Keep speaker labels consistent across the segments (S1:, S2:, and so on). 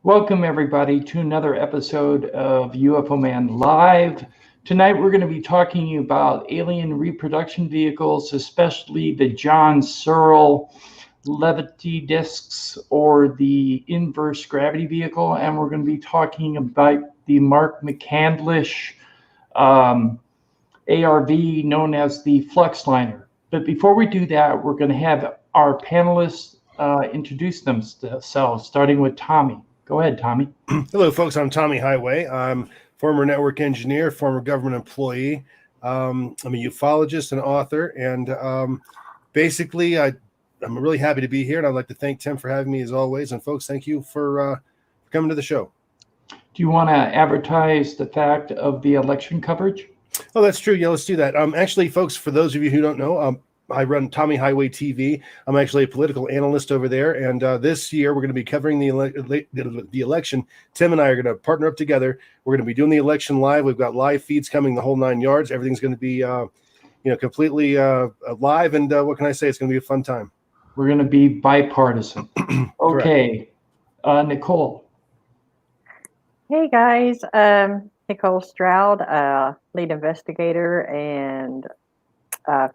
S1: Welcome, everybody, to another episode of UFO Man Live. Tonight, we're going to be talking about alien reproduction vehicles, especially the John Searle levity discs or the inverse gravity vehicle. And we're going to be talking about the Mark McCandlish ARV known as the Flux Liner. But before we do that, we're going to have our panelists introduce themselves, starting with Tommy. Go ahead, Tommy.
S2: Hello, folks. I'm Tommy Highway. I'm former network engineer, former government employee. I'm a ufologist and author, and basically, I'm really happy to be here, and I'd like to thank Tim for having me as always. And folks, thank you for coming to the show.
S1: Do you want to advertise the fact of the election coverage?
S2: Oh, that's true. Yeah, let's do that. Actually, folks, for those of you who don't know, I run Tommy Highway TV. I'm actually a political analyst over there, and this year we're going to be covering the election. Tim and I are going to partner up together. We're going to be doing the election live. We've got live feeds coming the whole 9 yards. Everything's going to be, completely live. And what can I say? It's going to be a fun time.
S1: We're going to be bipartisan. Okay, Nicole.
S3: Hey guys, Nicole Stroud, lead investigator and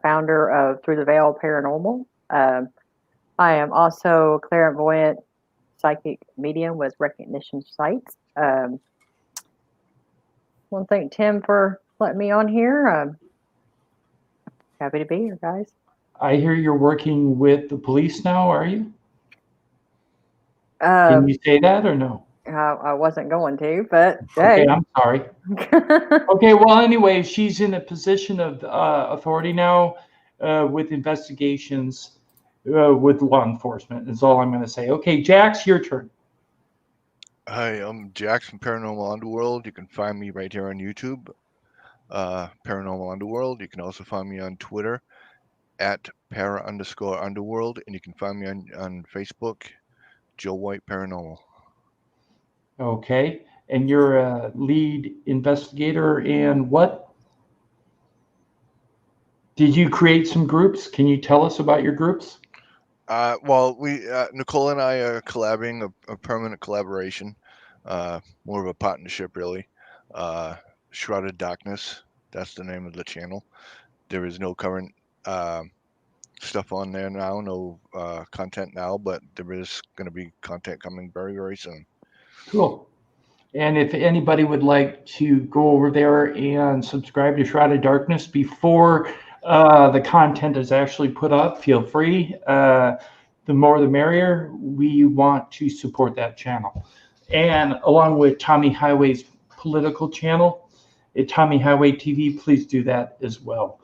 S3: founder of Through the Veil Paranormal. I am also clairvoyant psychic medium with Recognition Sites. I want to thank Tim for letting me on here. Happy to be here, guys.
S1: I hear you're working with the police now, are you? Can you say that or no?
S3: I wasn't going to, but
S1: okay,
S3: hey.
S1: I'm sorry. Okay, well, anyway, she's in a position of authority now with investigations with law enforcement, is all I'm going to say. Okay, Jax, your turn.
S4: Hi, I'm Jax from Paranormal Underworld. You can find me right here on YouTube, Paranormal Underworld. You can also find me on Twitter at para_underworld, and you can find me on Facebook, Joe White Paranormal.
S1: Okay, and you're a lead investigator in what? Did you create some groups? Can you tell us about your groups?
S4: Well, Nicole and I are collaborating, a permanent collaboration, more of a partnership, really. Shrouded Darkness, that's the name of the channel. There is no current stuff on there now, no content now, but there is going to be content coming very, very soon.
S1: Cool. And if anybody would like to go over there and subscribe to Shrouded Darkness before the content is actually put up, feel free. The more the merrier. We want to support that channel. And along with Tommy Highway's political channel, at Tommy Highway TV, please do that as well.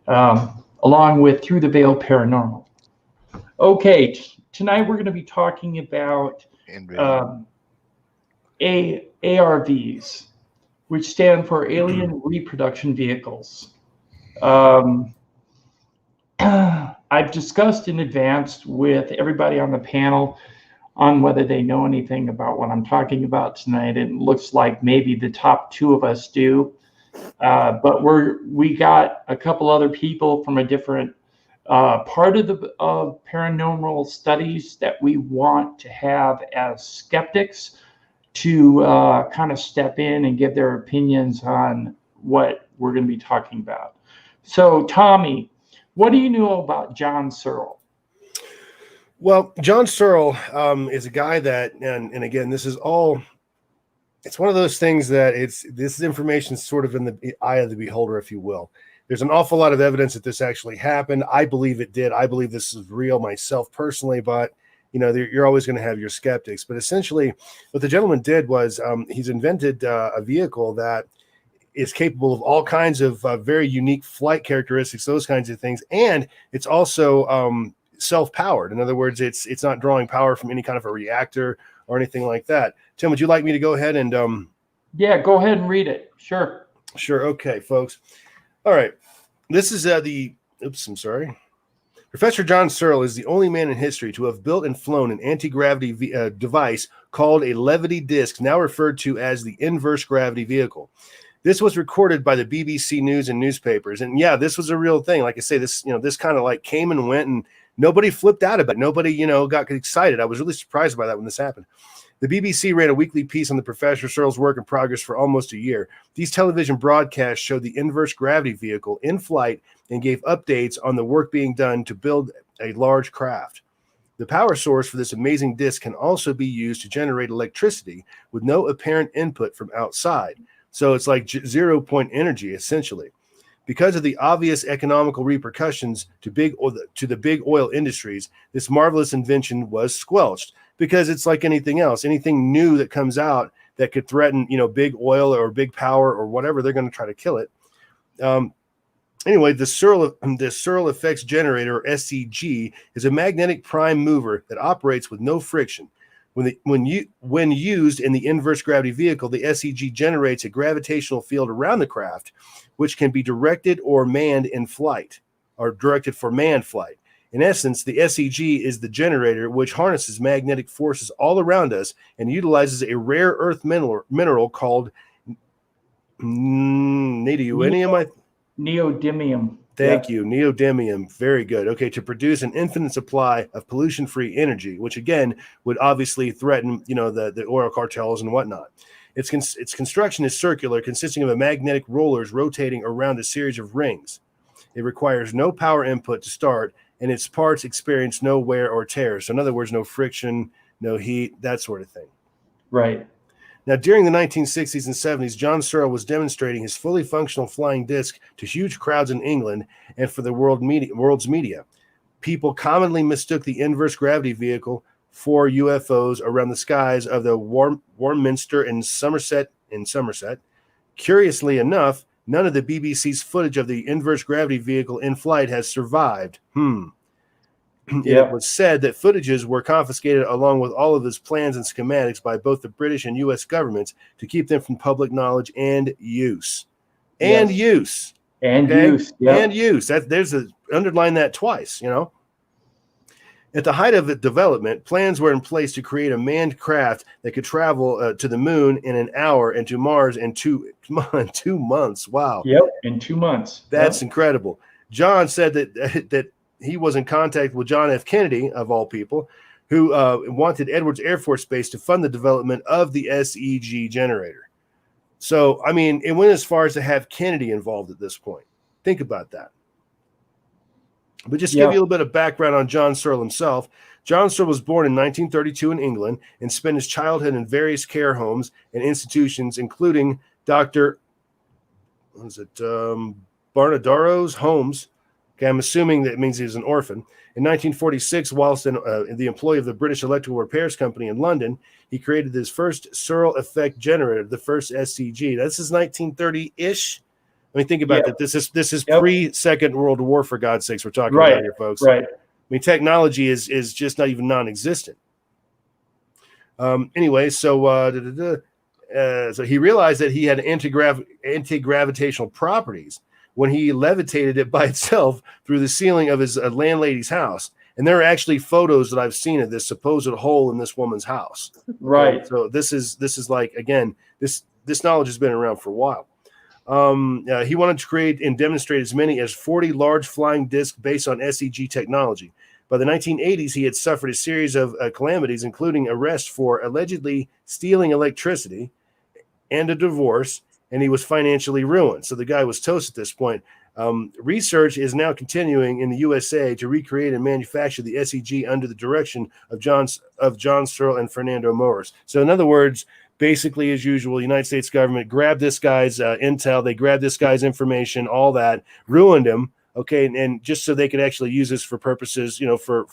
S1: Along with Through the Veil Paranormal. Okay, tonight we're going to be talking about ARVs, which stand for Alien Reproduction Vehicles. I've discussed in advance with everybody on the panel on whether they know anything about what I'm talking about tonight. It looks like maybe the top two of us do, but we got a couple other people from a different part of the paranormal studies that we want to have as skeptics to kind of step in and give their opinions on what we're going to be talking about. So, Tommy, what do you know about John Searle?
S2: Well, John Searle is a guy that, and again, this is all, it's one of those things that this information is sort of in the eye of the beholder, if you will. There's an awful lot of evidence that this actually happened. I believe it did. I believe this is real myself personally, but you're always going to have your skeptics. But essentially, what the gentleman did was he's invented a vehicle that is capable of all kinds of very unique flight characteristics, those kinds of things. And it's also self-powered. In other words, it's not drawing power from any kind of a reactor or anything like that. Tim, would you like me to go ahead and...
S1: Yeah, go ahead and read it. Sure.
S2: Sure. Okay, folks. All right. This is I'm sorry. Professor John Searle is the only man in history to have built and flown an anti-gravity device called a levity disc, now referred to as the inverse gravity vehicle. This was recorded by the BBC News and newspapers. And yeah, this was a real thing. Like I say, this kind of like came and went, and nobody flipped out about it. Nobody, got excited. I was really surprised by that when this happened. The BBC ran a weekly piece on the Professor Searle's work in progress for almost a year. These television broadcasts showed the inverse gravity vehicle in flight and gave updates on the work being done to build a large craft. The power source for this amazing disc can also be used to generate electricity with no apparent input from outside. So it's like 0-point energy, essentially. Because of the obvious economical repercussions to the big oil industries, this marvelous invention was squelched, because it's like anything else. Anything new that comes out that could threaten, big oil or big power or whatever, they're going to try to kill it. Anyway, the Searle Effects Generator, or SEG, is a magnetic prime mover that operates with no friction. When used in the inverse gravity vehicle, the SEG generates a gravitational field around the craft, which can be directed or manned in flight, or directed for manned flight. In essence, the SEG is the generator which harnesses magnetic forces all around us and utilizes a rare earth mineral called neodymium.
S1: Neodymium.
S2: Thank you. Neodymium. Very good. Okay, to produce an infinite supply of pollution-free energy, which again would obviously threaten, the oil cartels and whatnot. Its construction is circular, consisting of a magnetic rollers rotating around a series of rings. It requires no power input to start, and its parts experience no wear or tear. So in other words, no friction, no heat, that sort of thing.
S1: Right.
S2: Now, during the 1960s and 70s, John Searle was demonstrating his fully functional flying disc to huge crowds in England and for the world's media. People commonly mistook the inverse gravity vehicle for UFOs around the skies of the Warminster in Somerset. Curiously enough, none of the BBC's footage of the inverse gravity vehicle in flight has survived. It was said that footages were confiscated along with all of his plans and schematics by both the British and U.S. governments to keep them from public knowledge and use. And use. Underline that twice, At the height of the development, plans were in place to create a manned craft that could travel to the moon in an hour and to Mars in 2 months. Wow.
S1: Yep, in 2 months.
S2: That's incredible. John said that he was in contact with John F. Kennedy, of all people, who wanted Edwards Air Force Base to fund the development of the SEG generator. So, it went as far as to have Kennedy involved at this point. Think about that. But just to give you a little bit of background on John Searle himself. John Searle was born in 1932 in England and spent his childhood in various care homes and institutions, including Dr. Barnadaro's homes. Okay, I'm assuming that means he was an orphan. In 1946, whilst in the employ of the British Electrical Repairs Company in London, he created his first Searle Effect Generator, the first SEG. This is 1930-ish. Think about that. This is pre-Second World War, for God's sakes, we're talking about here, folks.
S1: Right.
S2: Technology is just not even non-existent. Anyway, so he realized that he had anti-gravitational properties when he levitated it by itself through the ceiling of his landlady's house. And there are actually photos that I've seen of this supposed hole in this woman's house.
S1: Right.
S2: So this is like, again, this knowledge has been around for a while. He wanted to create and demonstrate as many as 40 large flying discs based on SEG technology. By the 1980s, he had suffered a series of calamities, including arrest for allegedly stealing electricity and a divorce, and he was financially ruined. So the guy was toast at this point. Research is now continuing in the USA to recreate and manufacture the SEG under the direction of John Searle and Fernando Morris. So in other words, basically, as usual, the United States government grabbed this guy's intel, they grabbed this guy's information, all that, ruined him, okay, and just so they could actually use this for purposes, for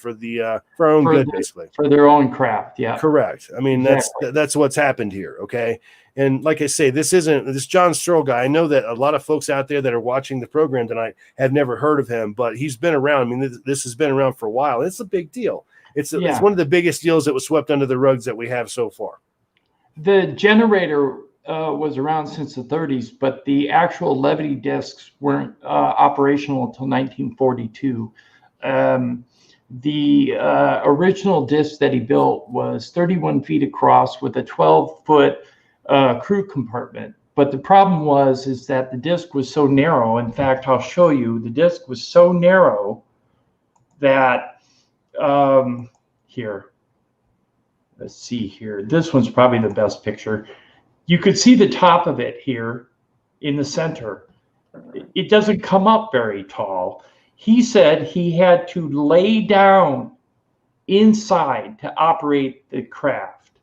S2: our own good, basically.
S1: For their own craft, yeah.
S2: Correct. That's what's happened here, okay? And like I say, this John Searle guy. I know that a lot of folks out there that are watching the program tonight have never heard of him, but he's been around. This has been around for a while. It's a big deal. It's one of the biggest deals that was swept under the rugs that we have so far.
S1: The generator was around since the 30s, but the actual levity discs weren't operational until 1942. The original disc that he built was 31 feet across with a 12-foot crew compartment. But the problem is that the disc was so narrow. In fact, I'll show you. The disc was so narrow that here. let's see here. This one's probably the best picture. You could see the top of it here in the center. It doesn't come up very tall. He said he had to lay down inside to operate the craft.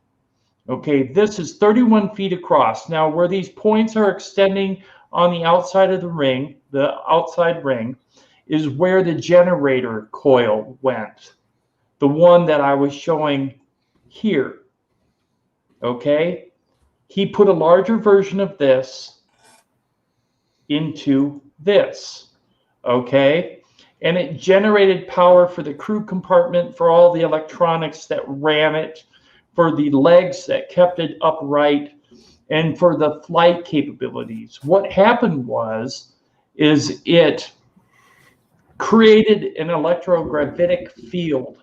S1: Okay, this is 31 feet across. Now, where these points are extending on the outside of the ring, the outside ring, is where the generator coil went. The one that I was showing here. Okay, he put a larger version of this into this. Okay, and it generated power for the crew compartment, for all the electronics that ran it, for the legs that kept it upright, and for the flight capabilities. What happened is it created an electrogravitic field,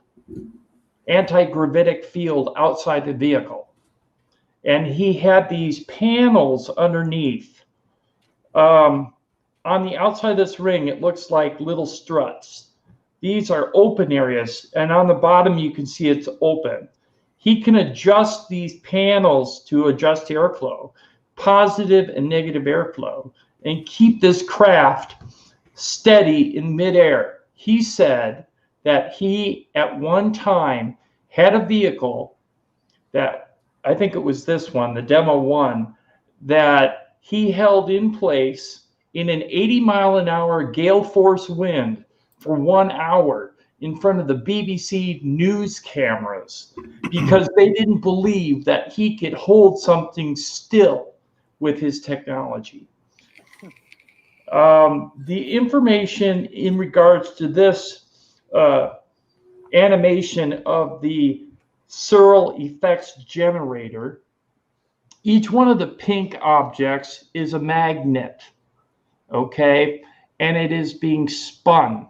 S1: anti-gravitic field outside the vehicle. And he had these panels underneath. On the outside of this ring, it looks like little struts. These are open areas, and on the bottom you can see it's open. He can adjust these panels to adjust airflow, positive and negative airflow, and keep this craft steady in midair. He said that he, at one time, had a vehicle that, I think it was this one, the demo one, that he held in place in an 80-mile-an-hour gale force wind for 1 hour in front of the BBC news cameras because they didn't believe that he could hold something still with his technology. The information in regards to this animation of the Searle effects generator, each one of the pink objects is a magnet, okay? And it is being spun.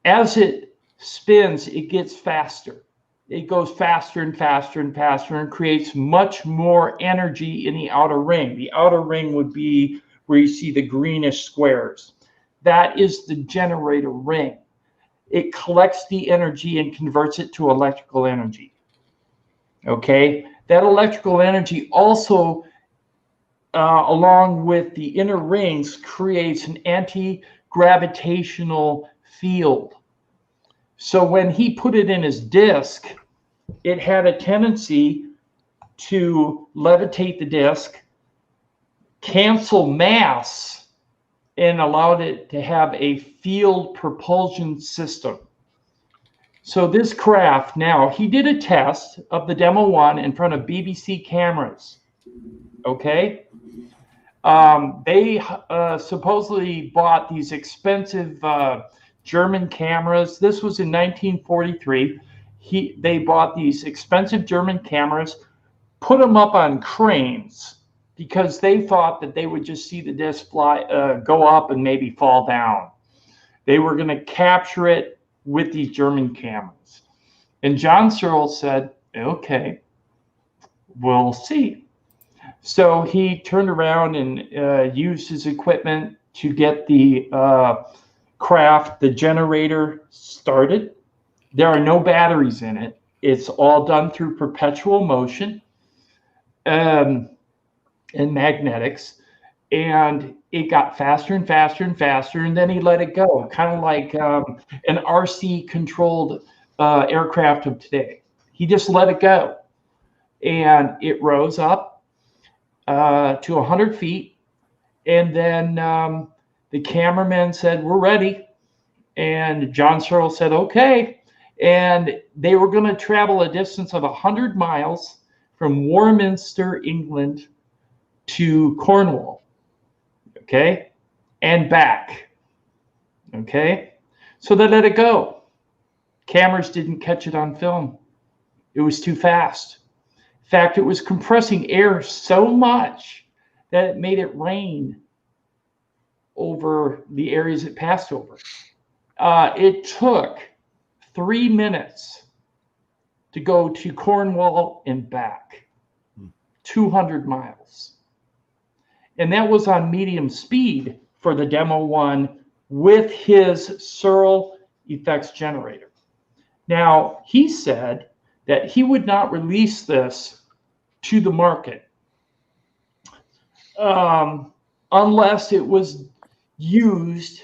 S1: As it spins, it gets faster. It goes faster and faster and faster and creates much more energy in the outer ring. The outer ring would be where you see the greenish squares. That is the generator ring. It collects the energy and converts it to electrical energy. Okay? That electrical energy also, along with the inner rings, creates an anti-gravitational field. So when he put it in his disc, it had a tendency to levitate the disc, cancel mass, and allowed it to have a field propulsion system. So this craft, now, he did a test of the demo one in front of BBC cameras. Okay? They supposedly bought these expensive German cameras. This was in 1943. They bought these expensive German cameras, put them up on cranes because they thought that they would just see the disc go up and maybe fall down. They were going to capture it with these German cameras. And John Searle said, okay, we'll see. So he turned around and used his equipment to get the craft, the generator, started. There are no batteries in it. It's all done through perpetual motion and magnetics. And it got faster and faster and faster, and then he let it go, kind of like an RC-controlled aircraft of today. He just let it go. And it rose up to 100 feet, and then the cameraman said, we're ready. And John Searle said, okay. And they were going to travel a distance of 100 miles from Warminster, England to Cornwall. Okay, and back. Okay, so they let it go. Cameras didn't catch it on film. It was too fast. In fact, it was compressing air so much that it made it rain over the areas it passed over. It took 3 minutes to go to Cornwall and back, 200 miles. And that was on medium speed for the demo one with his Searle effects generator. Now, he said that he would not release this to the market unless it was used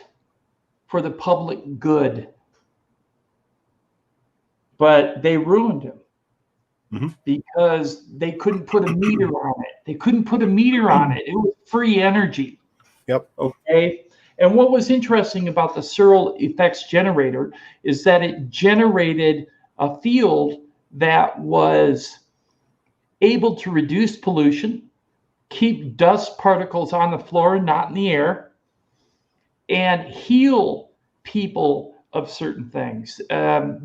S1: for the public good. But they ruined him because they couldn't put a meter on it. They couldn't put a meter on it. It was free energy.
S2: Yep.
S1: Okay. And what was interesting about the Searle effects generator is that it generated a field that was able to reduce pollution, keep dust particles on the floor and not in the air, and heal people of certain things.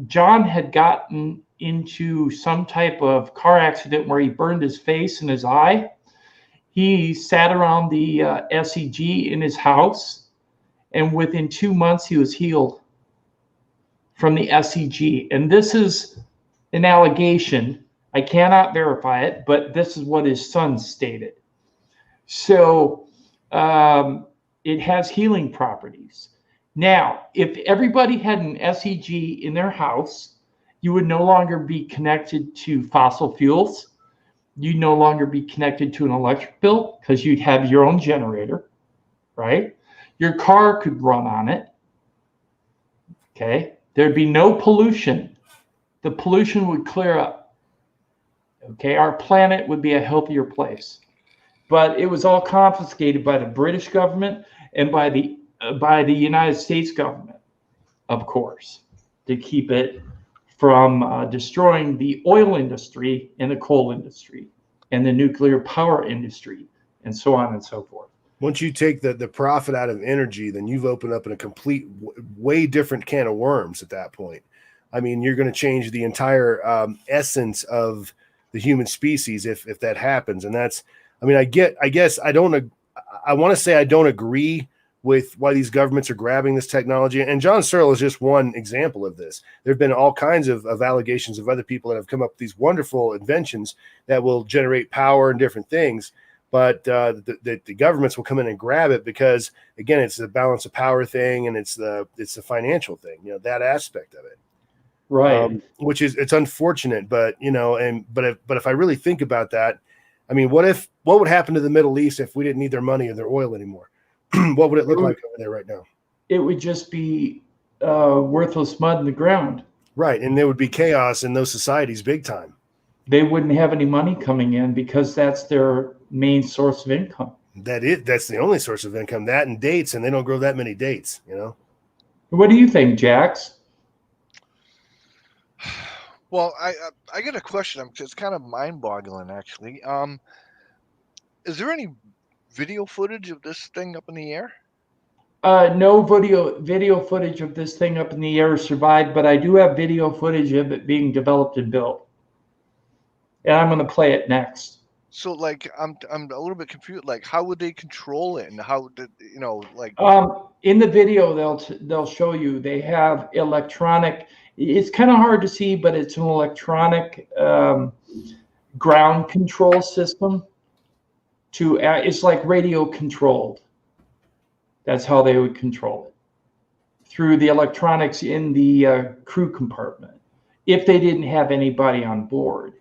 S1: John had gotten into some type of car accident where he burned his face and his eye. He sat around the SEG in his house, and within 2 months he was healed from the SEG. And this is an allegation. I cannot verify it, but this is what his son stated. So it has healing properties. Now, if everybody had an SEG in their house, you would no longer be connected to fossil fuels. You'd no longer be connected to an electric bill because you'd have your own generator, right? Your car could run on it, okay? There'd be no pollution. The pollution would clear up, okay? Our planet would be a healthier place. But it was all confiscated by the British government and by the United States government, of course, to keep it from destroying the oil industry and the coal industry and the nuclear power industry and so on and so forth.
S2: Once you take the profit out of energy, then you've opened up in a complete, way different can of worms at that point. I mean, you're going to change the entire essence of the human species if that happens. And that's, I mean, I want to say I don't agree with why these governments are grabbing this technology. And John Searle is just one example of this. There have been all kinds of allegations of other people that have come up with these wonderful inventions that will generate power and different things. But the governments will come in and grab it because, again, it's the balance of power thing, and it's the financial thing, that aspect of it.
S1: Right.
S2: Which is, it's unfortunate, but if I really think about that, I mean, what would happen to the Middle East if we didn't need their money or their oil anymore? What would it look like over there right now?
S1: It would just be worthless mud in the ground.
S2: Right. And there would be chaos in those societies big time.
S1: They wouldn't have any money coming in because that's their main source of income.
S2: That's the only source of income, that and dates, and they don't grow that many dates,
S1: What do you think, Jax?
S4: Well, I get a question. It's kind of mind-boggling, actually. Is there any video footage of this thing up in the air?
S1: No video footage of this thing up in the air survived, but I do have video footage of it being developed and built. And I'm going to play it next.
S4: So, like, I'm a little bit confused. Like, how would they control it, and how did like?
S1: In the video, they'll show you they have electronic. It's kind of hard to see, but it's an electronic ground control system. It's like radio controlled. That's how they would control it, through the electronics in the crew compartment, if they didn't have anybody on board.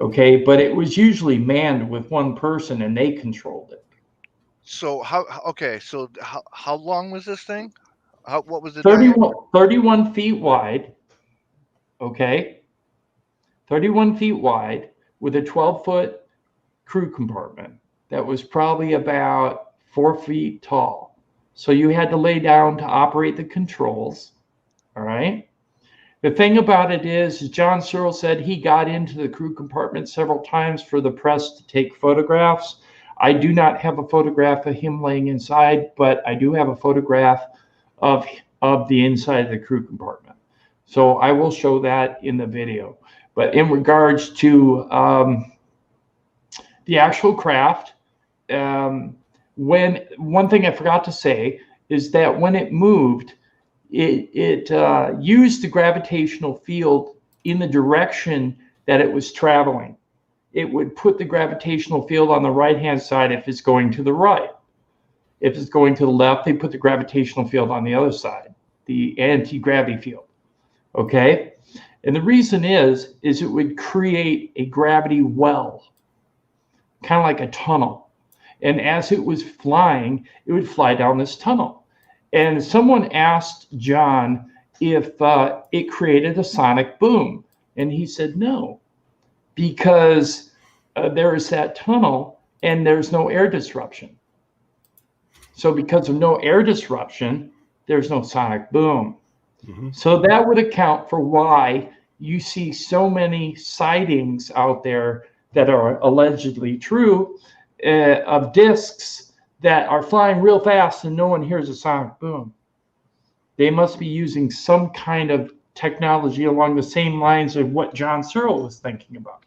S1: Okay, but it was usually manned with one person, and they controlled it.
S4: So how long was this thing? What was it?
S1: 31 feet wide. Okay, 31 feet wide with a 12-foot crew compartment that was probably about 4 feet tall. So you had to lay down to operate the controls. All right. The thing about it is, John Searle said he got into the crew compartment several times for the press to take photographs. I do not have a photograph of him laying inside, but I do have a photograph of the inside of the crew compartment. So I will show that in the video. But in regards to the actual craft, one thing I forgot to say is that when it moved, it used the gravitational field in the direction that it was traveling. It would put the gravitational field on the right-hand side if it's going to the right. If it's going to the left, they put the gravitational field on the other side, the anti-gravity field. Okay? And the reason is it would create a gravity well, kind of like a tunnel. And as it was flying, it would fly down this tunnel. And someone asked John if it created a sonic boom. And he said no, because there is that tunnel and there's no air disruption. So because of no air disruption, there's no sonic boom. Mm-hmm. So that would account for why you see so many sightings out there that are allegedly true of discs that are flying real fast and no one hears a sonic boom. They must be using some kind of technology along the same lines of what John Searle was thinking about.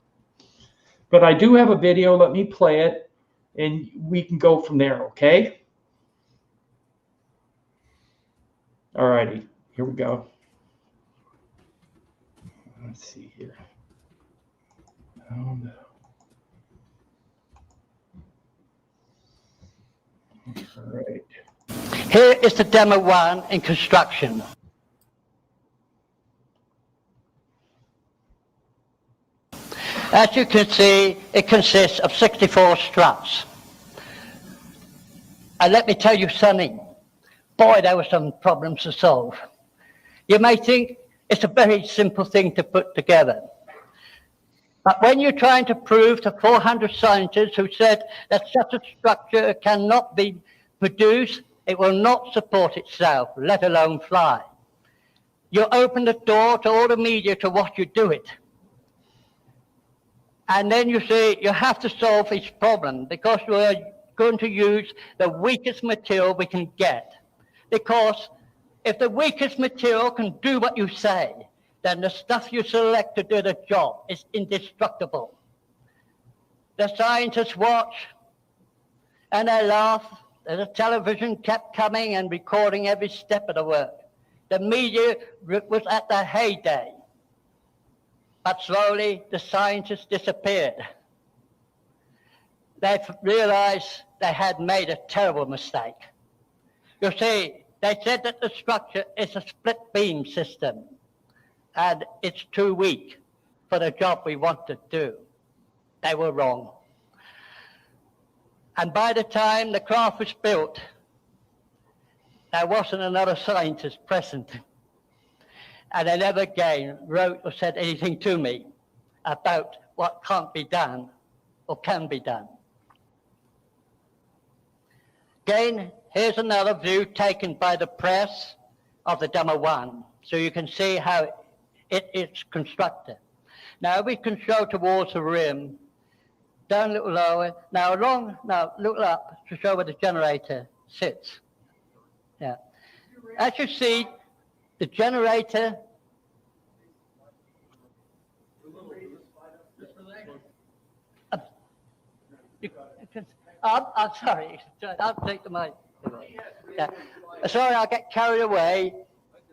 S1: But I do have a video. Let me play it, and we can go from there, okay? All righty, here we go. Let's see here. Oh, no. All right.
S5: Here is the demo one in construction. As you can see, it consists of 64 struts. And let me tell you something. Boy, there were some problems to solve. You may think it's a very simple thing to put together. But when you're trying to prove to 400 scientists who said that such a structure cannot be produced, it will not support itself, let alone fly. You open the door to all the media to watch you do it. And then you say you have to solve this problem because we're going to use the weakest material we can get. Because if the weakest material can do what you say, then the stuff you select to do the job is indestructible. The scientists watch and they laugh. The television kept coming and recording every step of the work. The media was at their heyday. But slowly, the scientists disappeared. They realized they had made a terrible mistake. You see, they said that the structure is a split beam system, and it's too weak for the job we want to do. They were wrong. And by the time the craft was built, there wasn't another scientist present. And they never again wrote or said anything to me about what can't be done or can be done. Again, here's another view taken by the press of the demo one, so you can see how it is constructed. Now we can show towards the rim, down a little lower, now along, now look up to show where the generator sits. Yeah. As you see, the generator. I'm sorry. I'll take the mic. Yeah. Sorry, I get carried away,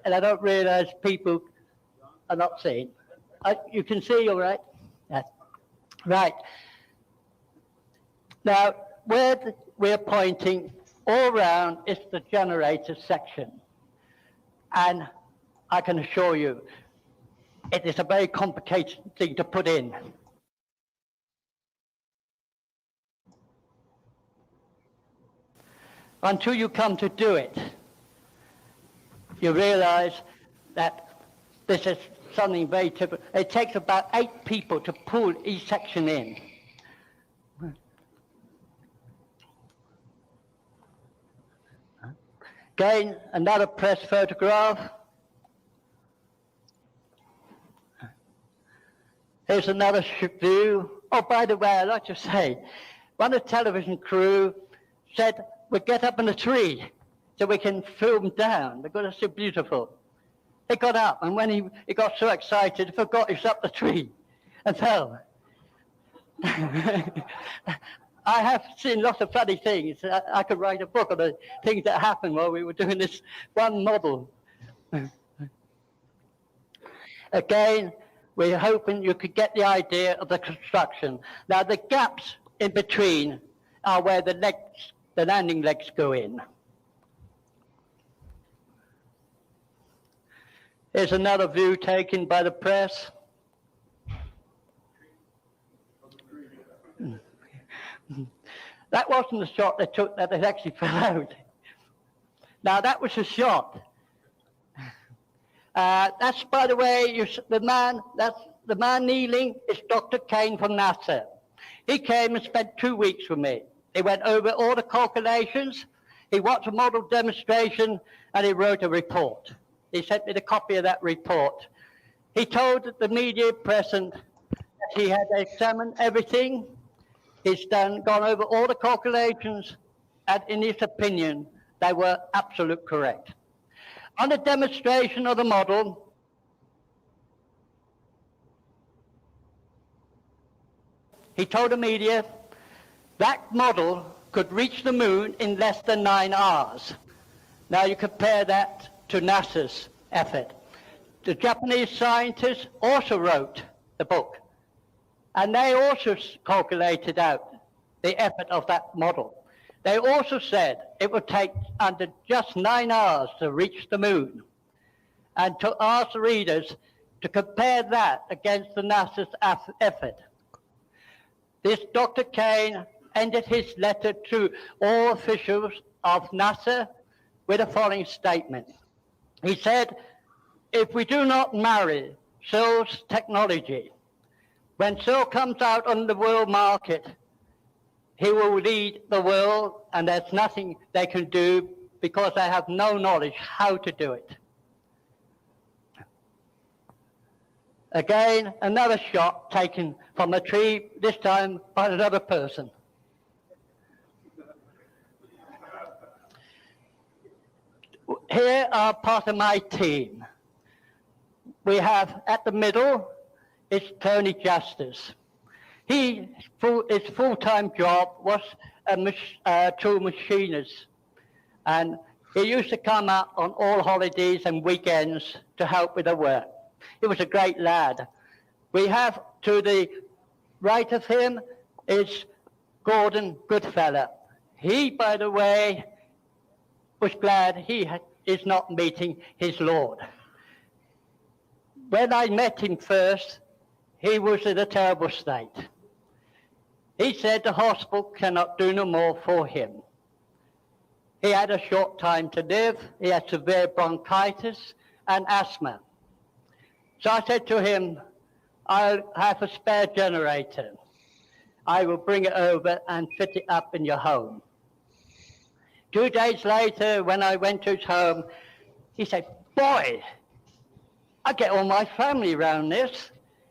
S5: and I don't realize people are not seeing. You can see, all right? Yes. Right. Now, where we're pointing all around is the generator section. And I can assure you, it is a very complicated thing to put in. Until you come to do it, you realize that this is something very typical. It takes about 8 people to pull each section in. Again, another press photograph. Here's another view. Oh, by the way, I'd like to say, one of the television crew said, we'll get up in a tree so we can film down because it's so beautiful. He got up, and when he got so excited, he forgot he was up the tree and fell. I have seen lots of funny things. I could write a book on the things that happened while we were doing this one model. Again, we're hoping you could get the idea of the construction. Now, the gaps in between are where the landing legs go in. Here's another view taken by the press. That wasn't the shot they took that it actually fell out. Now that was a shot. That's, by the way, the man kneeling is Dr. Kane from NASA. He came and spent 2 weeks with me. He went over all the calculations. He watched a model demonstration and he wrote a report. He sent me the copy of that report. He told the media present that he had examined everything. He's gone over all the calculations, and in his opinion, they were absolutely correct. On the demonstration of the model, he told the media that model could reach the moon in less than 9 hours. Now you compare that to NASA's effort. The Japanese scientists also wrote the book, and they also calculated out the effort of that model. They also said it would take under just 9 hours to reach the moon, and to ask the readers to compare that against the NASA's effort. This Dr. Kane ended his letter to all officials of NASA with the following statement. He said, if we do not marry Seoul's technology, when Seoul comes out on the world market, he will lead the world, and there's nothing they can do because they have no knowledge how to do it. Again, another shot taken from a tree, this time by another person. Here are part of my team. We have at the middle is Tony Justice. His full-time job was a tool machinist, and he used to come out on all holidays and weekends to help with the work. He was a great lad. We have to the right of him is Gordon Goodfellow. He, by the way, was glad he is not meeting his Lord. When I met him first, he was in a terrible state. He said the hospital cannot do no more for him. He had a short time to live. He had severe bronchitis and asthma. So I said to him, I'll have a spare generator. I will bring it over and fit it up in your home. 2 days later, when I went to his home, he said, boy, I get all my family around this.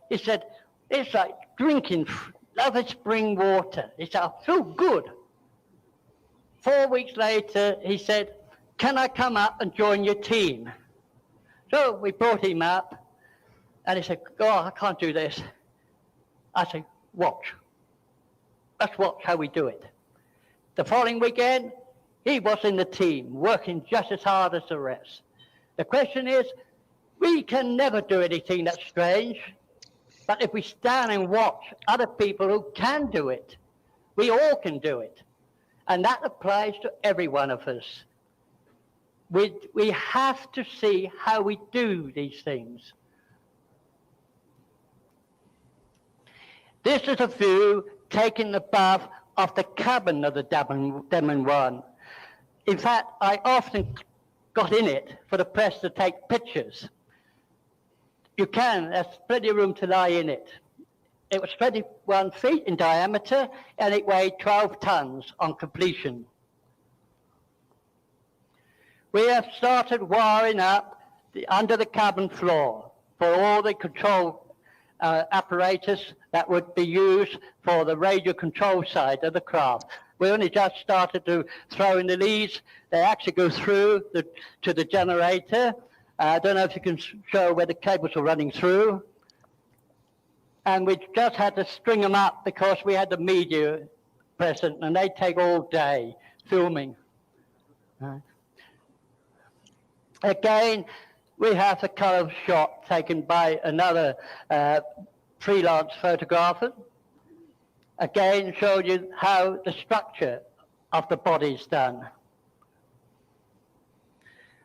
S5: He said, it's like drinking lovely spring water. He said, I feel good. 4 weeks later, he said, can I come up and join your team? So we brought him up, and he said, oh, I can't do this. I said, watch. Let's watch how we do it. The following weekend, he was in the team, working just as hard as the rest. The question is, we can never do anything that's strange, but if we stand and watch other people who can do it, we all can do it. And that applies to every one of us. We have to see how we do these things. This is a view taken above of the cabin of the Demon One. In fact, I often got in it for the press to take pictures. You can, there's plenty of room to lie in it. It was 21 feet in diameter, and it weighed 12 tons on completion. We have started wiring up under the cabin floor for all the control apparatus that would be used for the radio control side of the craft. We only just started to throw in the leads. They actually go through to the generator. I don't know if you can show where the cables are running through. And we just had to string them up because we had the media present, and they take all day filming. Again, we have the color shot taken by another freelance photographer. Again, showed you how the structure of the body is done.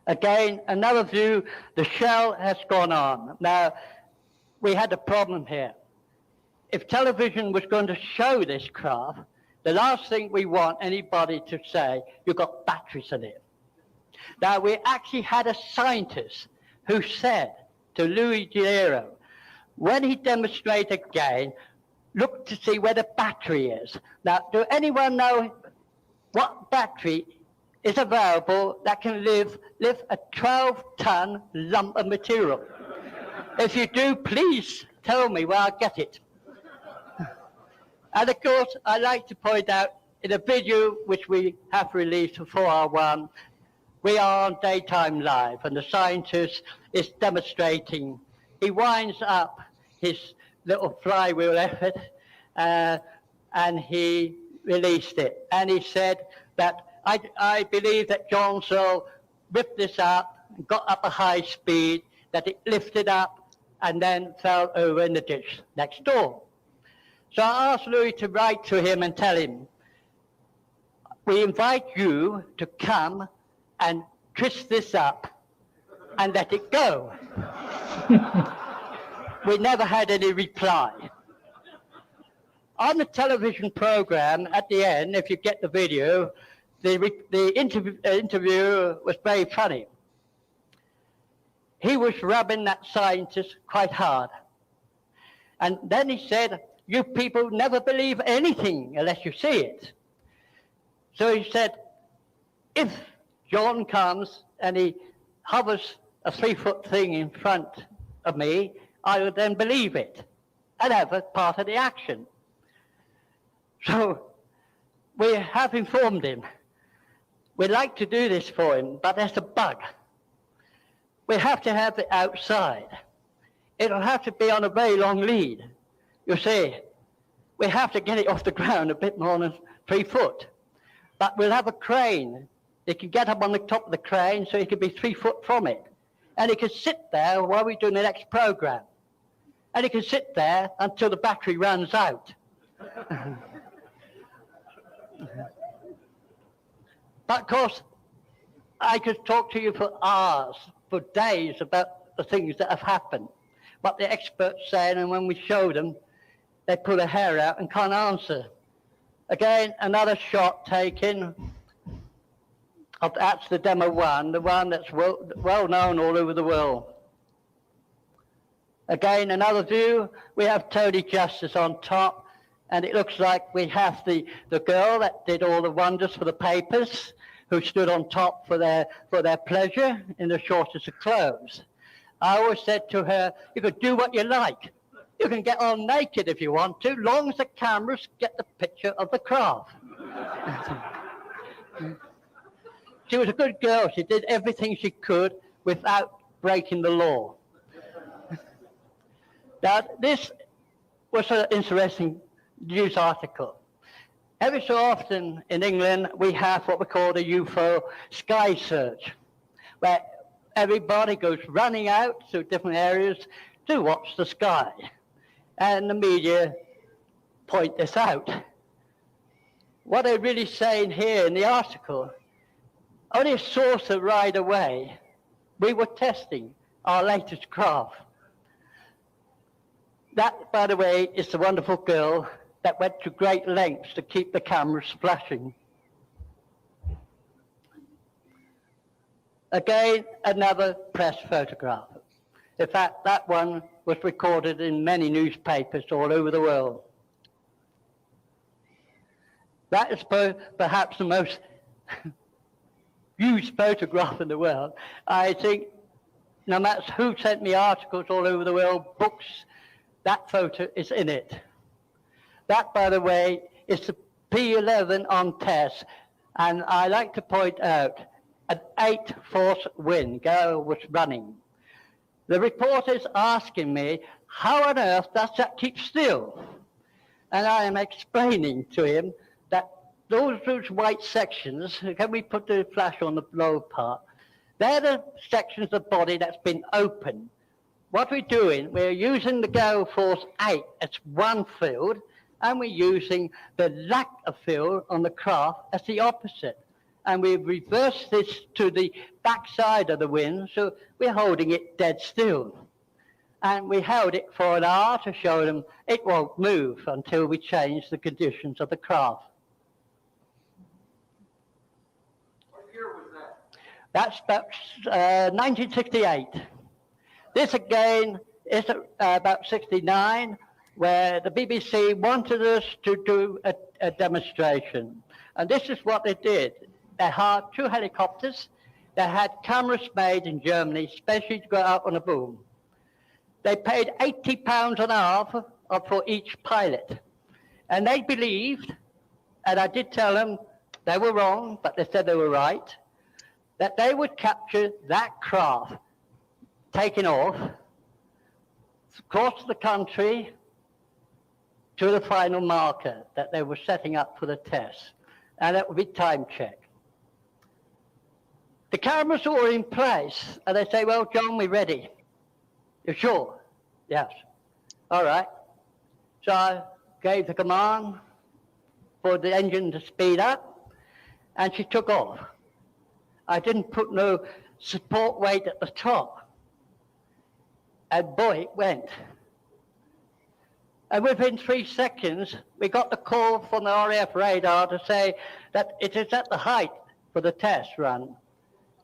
S5: Again, another view, the shell has gone on. Now, we had a problem here. If television was going to show this craft, the last thing we want anybody to say, you've got batteries in it. Now, we actually had a scientist who said to Louis Giro, when he demonstrated again, look to see where the battery is. Now, do anyone know what battery is available that can lift a 12-ton lump of material? If you do, please tell me where I'll get it. And of course, I like to point out in a video which we have released for 4R1, we are on daytime live, and the scientist is demonstrating. He winds up his little flywheel effort, and he released it. And he said that, I believe that John Searle whipped this up, and got up a high speed, that it lifted up, and then fell over in the ditch next door. So I asked Louis to write to him and tell him, we invite you to come and twist this up and let it go. We never had any reply. On the television program, at the end, if you get the video, the interview was very funny. He was rubbing that scientist quite hard. And then he said, you people never believe anything unless you see it. So he said, if John comes and he hovers a 3-foot thing in front of me, I would then believe it and have it part of the action. So we have informed him. We'd like to do this for him, but there's a bug. We have to have it outside. It'll have to be on a very long lead. You see, we have to get it off the ground a bit more than 3 foot. But we'll have a crane. They can get up on the top of the crane so he can be 3 foot from it. And he can sit there while we're doing the next program. And he can sit there until the battery runs out. But of course, I could talk to you for hours, for days, about the things that have happened. What the experts say, and when we show them, they pull their hair out and can't answer. Again, another shot taken. That's the demo one, the one that's well known all over the world. Again, another view, we have Tony Justice on top, and it looks like we have the girl that did all the wonders for the papers, who stood on top for their pleasure in the shortest of clothes. I always said to her, you can do what you like. You can get on naked if you want to, long as the cameras get the picture of the craft. She was a good girl. She did everything she could without breaking the law. Now, this was an interesting news article. Every so often in England, we have what we call the UFO sky search, where everybody goes running out to different areas to watch the sky. And the media point this out. What they're really saying here in the article, only a saucer ride away, we were testing our latest craft. That, by the way, is the wonderful girl that went to great lengths to keep the cameras flashing. Again, another press photograph. In fact, that one was recorded in many newspapers all over the world. That is perhaps the most used photograph in the world. I think no matter who sent me articles all over the world, books, that photo is in it. That, by the way, is the P11 on test. And I like to point out an 8-force wind girl was running. The reporter's asking me, how on earth does that keep still? And I am explaining to him that those white sections, can we put the flash on the lower part? They're the sections of the body that's been open. What we're doing, we're using the gale force 8 as one field, and we're using the lack of field on the craft as the opposite. and we reversed this to the backside of the wind, so we're holding it dead still. And we held it for an hour to show them it won't move until we change the conditions of the craft.
S1: What year was that?
S5: That's about 1968. This again is about 69, where the BBC wanted us to do a demonstration. And this is what they did. They hired 2 helicopters. They had cameras made in Germany, especially to go out on a boom. They paid £80 an hour for each pilot. And they believed, and I did tell them they were wrong, but they said they were right, that they would capture that craft taking off across the country to the final marker that they were setting up for the test. And that would be time check. The cameras were in place, and they say, well, John, we're ready. You're sure? Yes. All right. So I gave the command for the engine to speed up, and she took off. I didn't put no support weight at the top. And boy, it went. And within 3 seconds, we got the call from the RAF radar to say that it is at the height for the test run.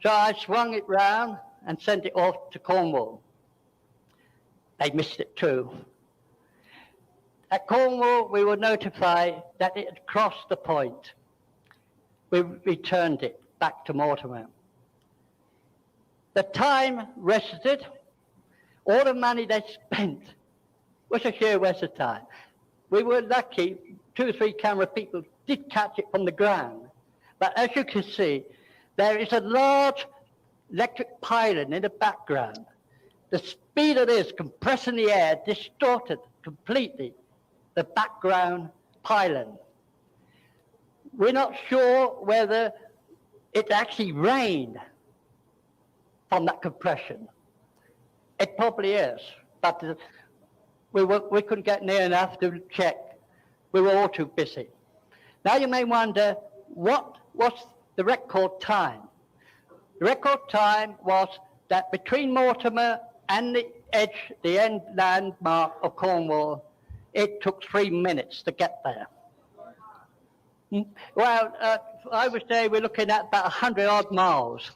S5: So I swung it round and sent it off to Cornwall. They missed it too. At Cornwall, we were notified that it had crossed the point. We returned it back to Mortimer. The time rested. All the money they spent was a sheer waste of time. We were lucky, 2 or 3 camera people did catch it from the ground. But as you can see, there is a large electric pylon in the background. The speed of this compressing the air distorted completely the background pylon. We're not sure whether it actually rained from that compression. It probably is, but we couldn't get near enough to check. We were all too busy. Now you may wonder, what was the record time? The record time was that between Mortimer and the edge, the end landmark of Cornwall, it took 3 minutes to get there. Well, I would say we're looking at about 100-odd miles.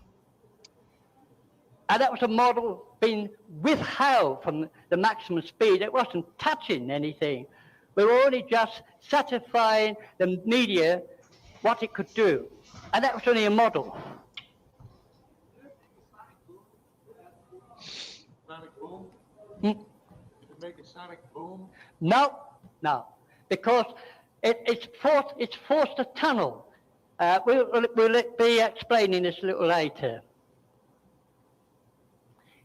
S5: And that was a model being withheld from the maximum speed. It wasn't touching anything. We were only just satisfying the media what it could do. And that was only a model.
S1: Sonic boom? Did it make a sonic boom?
S5: No, because it's forced a tunnel. We'll be explaining this a little later.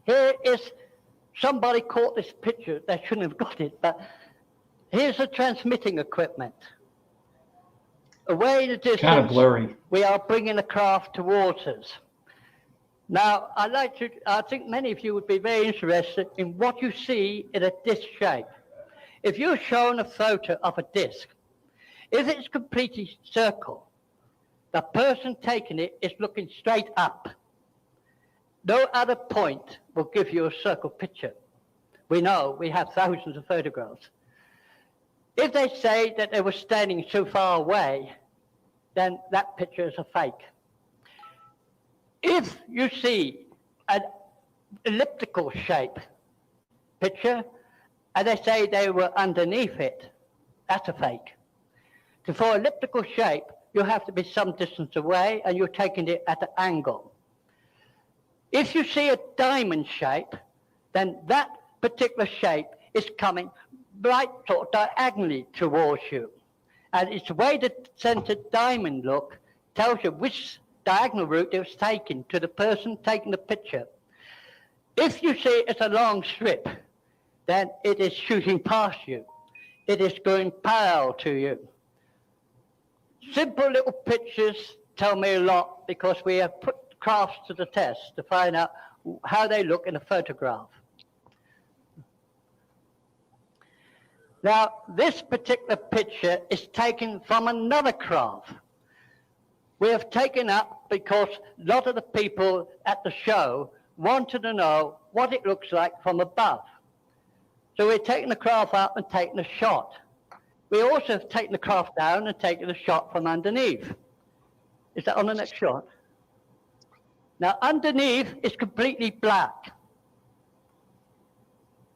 S5: Here is, somebody caught this picture. They shouldn't have got it, but here's the transmitting equipment. Away in the distance,
S1: Kind of blurry.
S5: we are bringing the craft towards us. Now, I think many of you would be very interested in what you see in a disc shape. If you're shown a photo of a disc, if it's completely circle, the person taking it is looking straight up. No other point will give you a circle picture. We know, we have thousands of photographs. If they say that they were standing so far away, then that picture is a fake. If you see an elliptical shape picture, and they say they were underneath it, that's a fake. For elliptical shape, you have to be some distance away, and you're taking it at an angle. If you see a diamond shape, then that particular shape is coming right sort of diagonally towards you. And it's the way the centered diamond look tells you which diagonal route it was taken to the person taking the picture. If you see it's a long strip, then it is shooting past you. It is going parallel to you. Simple little pictures tell me a lot because we have put crafts to the test to find out how they look in a photograph. Now, this particular picture is taken from another craft. we have taken up because a lot of the people at the show wanted to know what it looks like from above. So we're taking the craft up and taking a shot. We also have taken the craft down and taken a shot from underneath. Is that on the next shot? Now, underneath is completely black.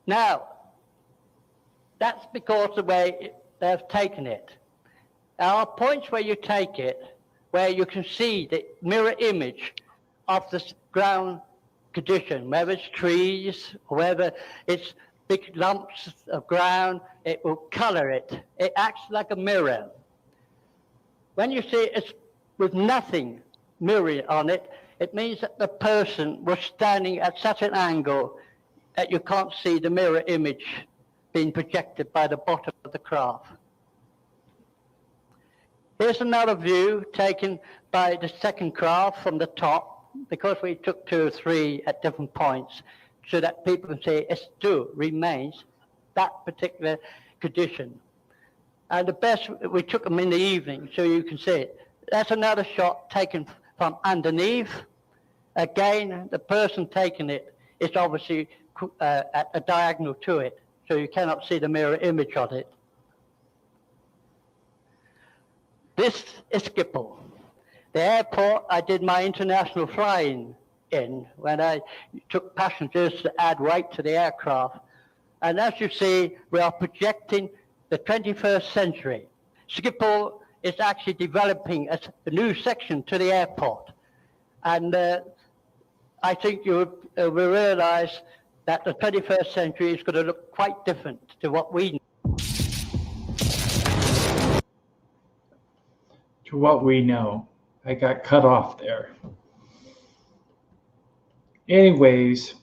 S5: Now, that's because of the way they've taken it. There are points where you take it, where you can see the mirror image of the ground condition, whether it's trees, or whether it's big lumps of ground, it will color it. It acts like a mirror. When you see it's with nothing mirrored on it, it means that the person was standing at such an angle that you can't see the mirror image being projected by the bottom of the craft. Here's another view taken by the second craft from the top, because we took 2 or 3 at different points, so that people can say it still remains that particular condition. And the best, we took them in the evening, so you can see it. That's another shot taken from underneath. Again, the person taking it is obviously at a diagonal to it, so you cannot see the mirror image on it. This is Schiphol, the airport I did my international flying in when I took passengers to add weight to the aircraft. And as you see, we are projecting the 21st century. Schiphol is actually developing a new section to the airport. And I think you will realize that the 21st century is going to look quite different to what we know.
S1: To what we know. I got cut off there. Anyways,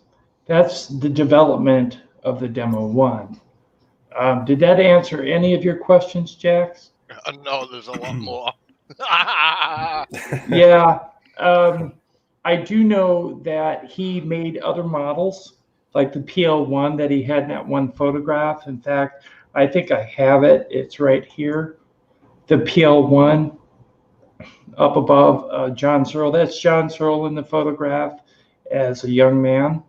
S1: that's the development of the Demo 1. Did that answer any of your questions, Jax?
S4: No, there's a lot more.
S1: Yeah. I do know that he made other models, like the PL1 that he had in that one photograph. In fact, I think I have it. It's right here. The PL1 up above John Searle. That's John Searle in the photograph as a young man.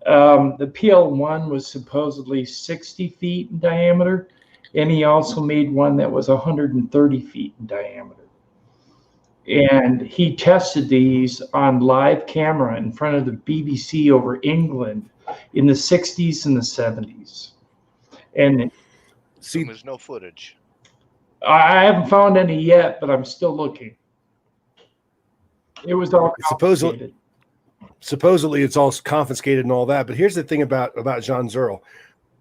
S1: The PL1 was supposedly 60 feet in diameter, and he also made one that was 130 feet in diameter. And he tested these on live camera in front of the BBC over England in the 60s and the 70s. And
S4: see, there's no footage.
S1: I haven't found any yet, but I'm still looking. It was all
S2: supposedly it's all confiscated and all that. But here's the thing about John Searle.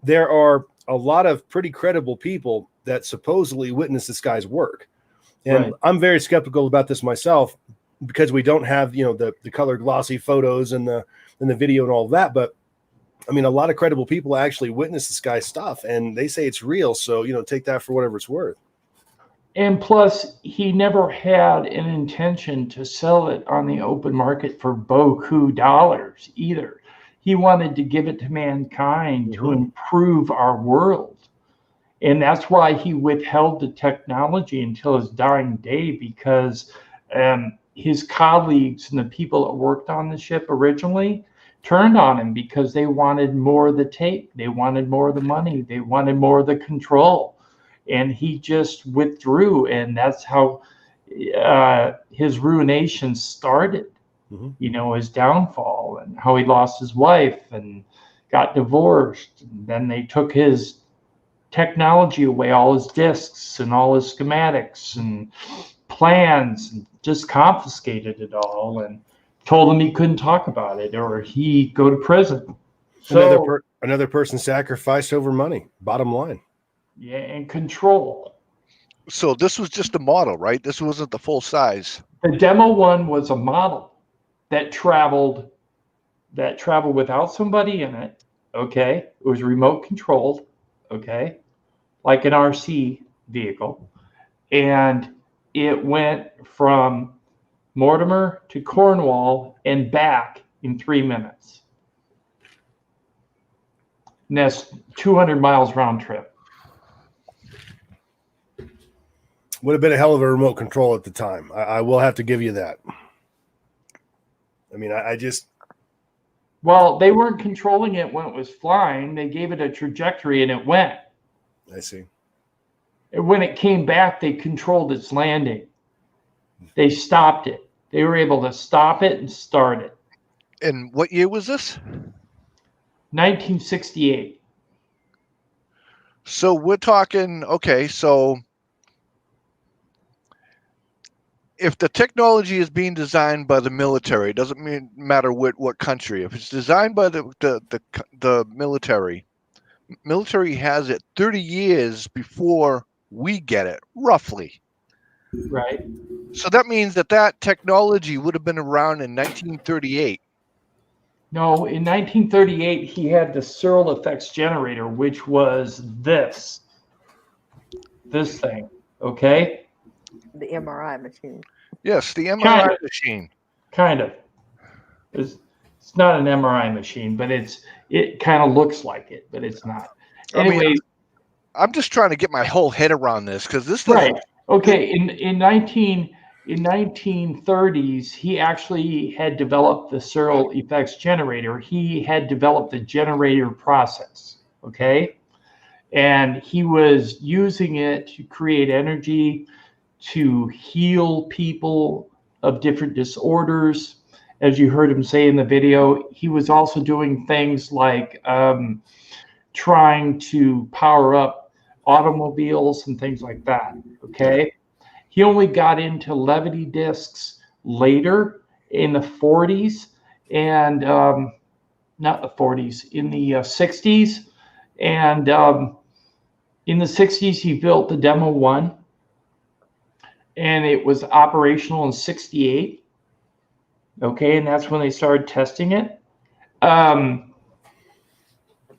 S2: There are a lot of pretty credible people that supposedly witnessed this guy's work. And
S1: right.
S2: I'm very skeptical about this myself because we don't have, the color glossy photos and the video and all of that. But I mean, a lot of credible people actually witnessed this guy's stuff and they say it's real. So, take that for whatever it's worth.
S1: And plus, he never had an intention to sell it on the open market for beaucoup dollars either. He wanted to give it to mankind to improve our world. And that's why he withheld the technology until his dying day, because his colleagues and the people that worked on the ship originally turned on him because they wanted more of the tape. They wanted more of the money. They wanted more of the control. And he just withdrew, and that's how his ruination started. His downfall, and how he lost his wife and got divorced. And then they took his technology away, all his discs and all his schematics and plans, and just confiscated it all and told him he couldn't talk about it or he'd go to prison. So
S2: another person sacrificed over money, bottom line.
S1: Yeah, and control.
S4: So this was just a model, right? This wasn't the full size.
S1: The Demo 1 was a model that traveled without somebody in it. Okay, it was remote controlled. Okay, like an RC vehicle, and it went from Mortimer to Cornwall and back in 3 minutes. And that's 200 miles round trip.
S2: Would have been a hell of a remote control at the time. I will have to give you that. I mean, I just...
S1: Well, they weren't controlling it when it was flying. They gave it a trajectory and it went.
S2: I see.
S1: And when it came back, they controlled its landing. They stopped it. They were able to stop it and start it.
S4: And what year was this?
S1: 1968.
S4: So we're talking, okay, so if the technology is being designed by the military, it doesn't matter what country. If it's designed by the military has it 30 years before we get it, roughly.
S1: Right.
S4: So that means that technology would have been around in 1938.
S1: No, in 1938, he had the Searle effects generator, which was this thing, okay?
S3: The MRI machine.
S4: Yes, the MRI
S1: Kind of.
S4: machine.
S1: Kind of. It's not an MRI machine, but it kind of looks like it, but it's not. Anyway,
S4: I mean, I'm just trying to get my whole head around this because this doesn't...
S1: right. Okay, in 1930s, he actually had developed the Searle effects generator. He had developed the generator process, okay? And he was using it to create energy, to heal people of different disorders. As you heard him say in the video, he was also doing things like trying to power up automobiles and things like that, okay? He only got into levity discs later in the 40s and not the 40s, in the 60s. And in the 60s, he built the Demo 1 and it was operational in 68. Okay, and that's when they started testing it.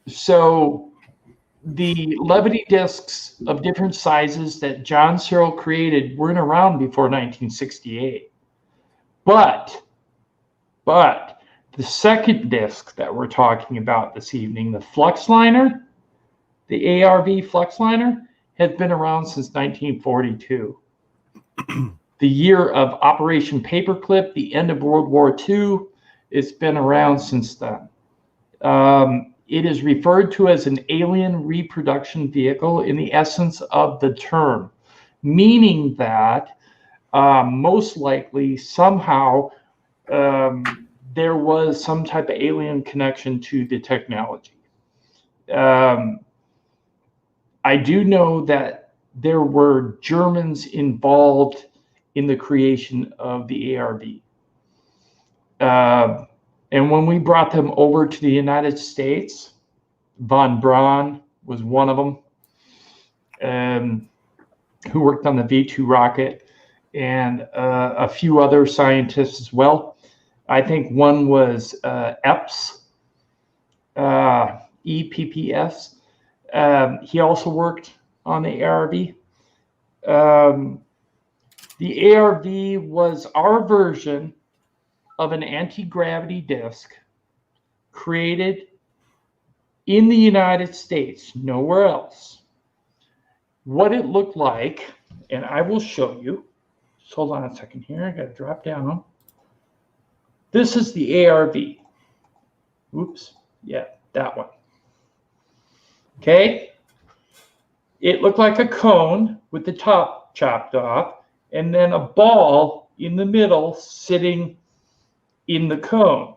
S1: So the levity discs of different sizes that John Searle created weren't around before 1968. But the second disc that we're talking about this evening, the flux liner, the ARV flux liner, has been around since 1942. The year of Operation Paperclip, the end of World War II, it's been around since then. It is referred to as an alien reproduction vehicle in the essence of the term, meaning that most likely somehow there was some type of alien connection to the technology. I do know that there were Germans involved in the creation of the ARV. And when we brought them over to the United States, von Braun was one of them, who worked on the V2 rocket, and a few other scientists as well. I think one was Epps, EPPS. He also worked on the ARV. The ARV was our version of an anti-gravity disc created in the United States, nowhere else. What it looked like, and I will show you. Just hold on a second here. I got to drop down. This is the ARV. Oops. Yeah, that one. Okay. It looked like a cone with the top chopped off, and then a ball in the middle sitting in the cone.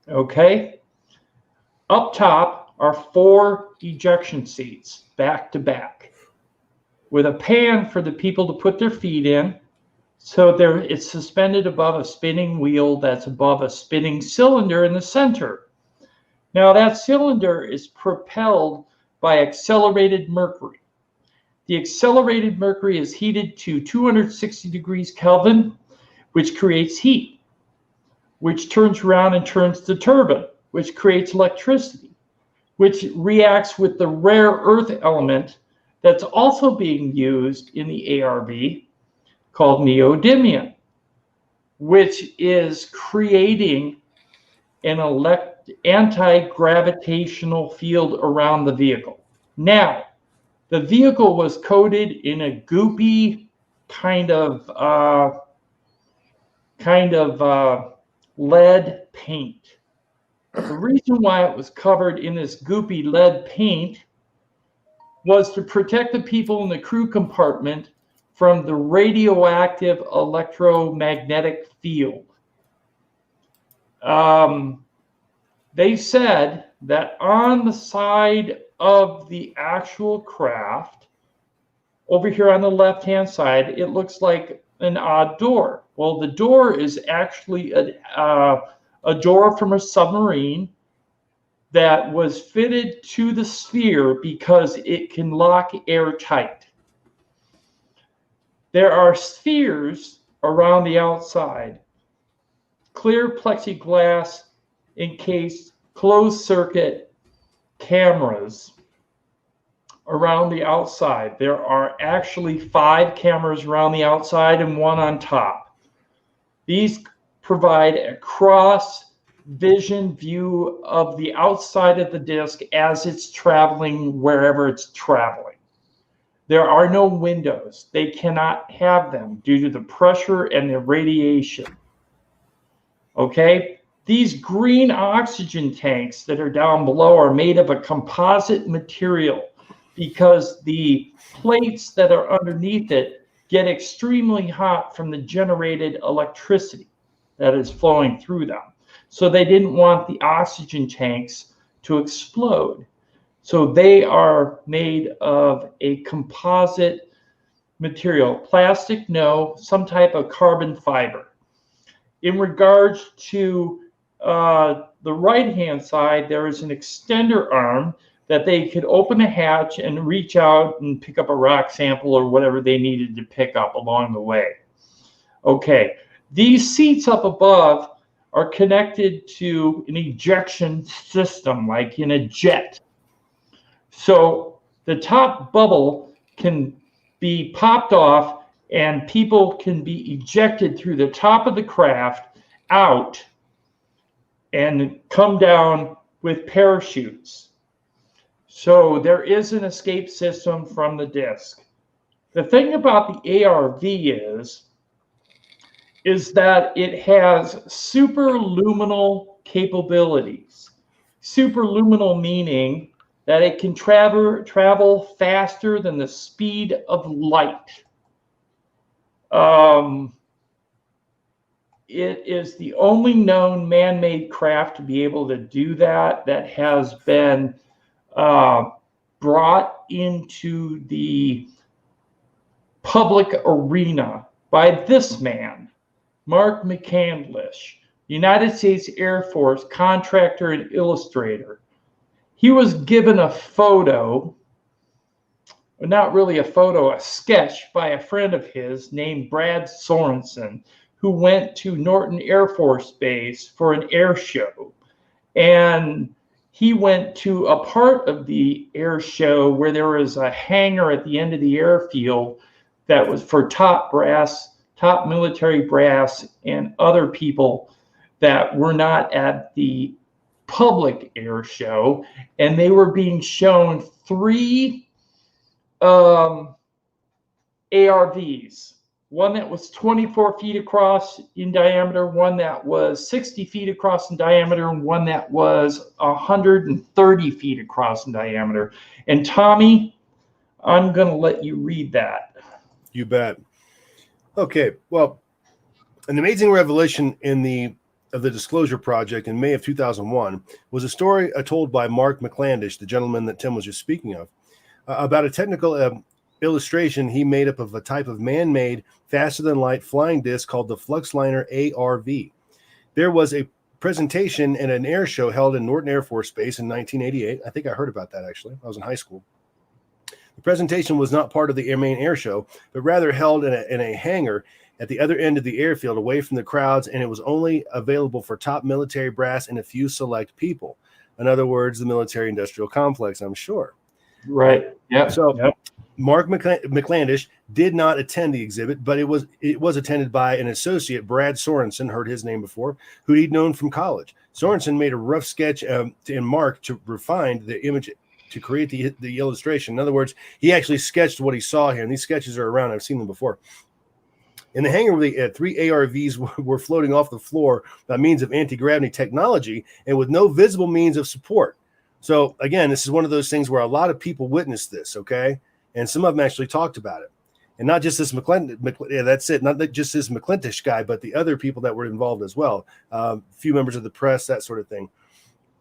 S1: Okay. Up top are 4 ejection seats back to back with a pan for the people to put their feet in. So it's suspended above a spinning wheel that's above a spinning cylinder in the center. Now that cylinder is propelled by accelerated mercury. The accelerated mercury is heated to 260 degrees Kelvin, which creates heat, which turns around and turns the turbine, which creates electricity, which reacts with the rare earth element that's also being used in the ARV called neodymium, which is creating an anti-gravitational field around the vehicle. Now, The vehicle was coated in a goopy kind of lead paint. The reason why it was covered in this goopy lead paint was to protect the people in the crew compartment from the radioactive electromagnetic field. They said that on the side of the actual craft, over here on the left-hand side, it looks like an odd door. Well, the door is actually a door from a submarine that was fitted to the sphere because it can lock airtight. There are spheres around the outside, clear plexiglass encased closed circuit cameras around the outside. There are actually 5 cameras around the outside and 1 on top. These provide a cross vision view of the outside of the disk as it's traveling wherever it's traveling. There are no windows. They cannot have them due to the pressure and the radiation. Okay? These green oxygen tanks that are down below are made of a composite material because the plates that are underneath it get extremely hot from the generated electricity that is flowing through them. So they didn't want the oxygen tanks to explode. So they are made of a composite material. Plastic, no, some type of carbon fiber. In regards to the right-hand side, there is an extender arm that they could open a hatch and reach out and pick up a rock sample or whatever they needed to pick up along the way. Okay, these seats up above are connected to an ejection system, like in a jet. So the top bubble can be popped off and people can be ejected through the top of the craft out and come down with parachutes. So there is an escape system from the disk. The thing about the ARV is that it has superluminal capabilities. Superluminal meaning that it can travel faster than the speed of light. It is the only known man-made craft to be able to do that has been brought into the public arena by this man, Mark McCandlish, United States Air Force contractor and illustrator. He was given a photo, not really a photo, a sketch by a friend of his named Brad Sorensen, who went to Norton Air Force Base for an air show. And he went to a part of the air show where there was a hangar at the end of the airfield that was for top brass, top military brass, and other people that were not at the public air show. And they were being shown 3 ARVs. One that was 24 feet across in diameter, one that was 60 feet across in diameter, and one that was 130 feet across in diameter. And Tommy, I'm going to let you read that.
S2: You bet. Okay, well, an amazing revelation of the Disclosure Project in May of 2001 was a story told by Mark McCandlish, the gentleman that Tim was just speaking of, about a technical illustration he made up of a type of man-made faster-than-light flying disc called the Fluxliner ARV. There was a presentation in an air show held in Norton Air Force Base in 1988. I think I heard about that, actually. I was in high school. The presentation was not part of the main air show, but rather held in a hangar at the other end of the airfield away from the crowds, and it was only available for top military brass and a few select people. In other words, the military-industrial complex, I'm sure.
S1: Right. Yeah.
S2: So Mark McCandlish did not attend the exhibit, but it was attended by an associate, Brad Sorensen, heard his name before, who he'd known from college. Sorensen made a rough sketch in Mark to refine the image to create the illustration. In other words, he actually sketched what he saw here, and these sketches are around. I've seen them before. In the hangar, the 3 ARVs were floating off the floor by means of anti-gravity technology and with no visible means of support. So again, this is one of those things where a lot of people witnessed this, okay? And some of them actually talked about it. And not just this that's it, not just this McClintish guy, but the other people that were involved as well. A few members of the press, that sort of thing.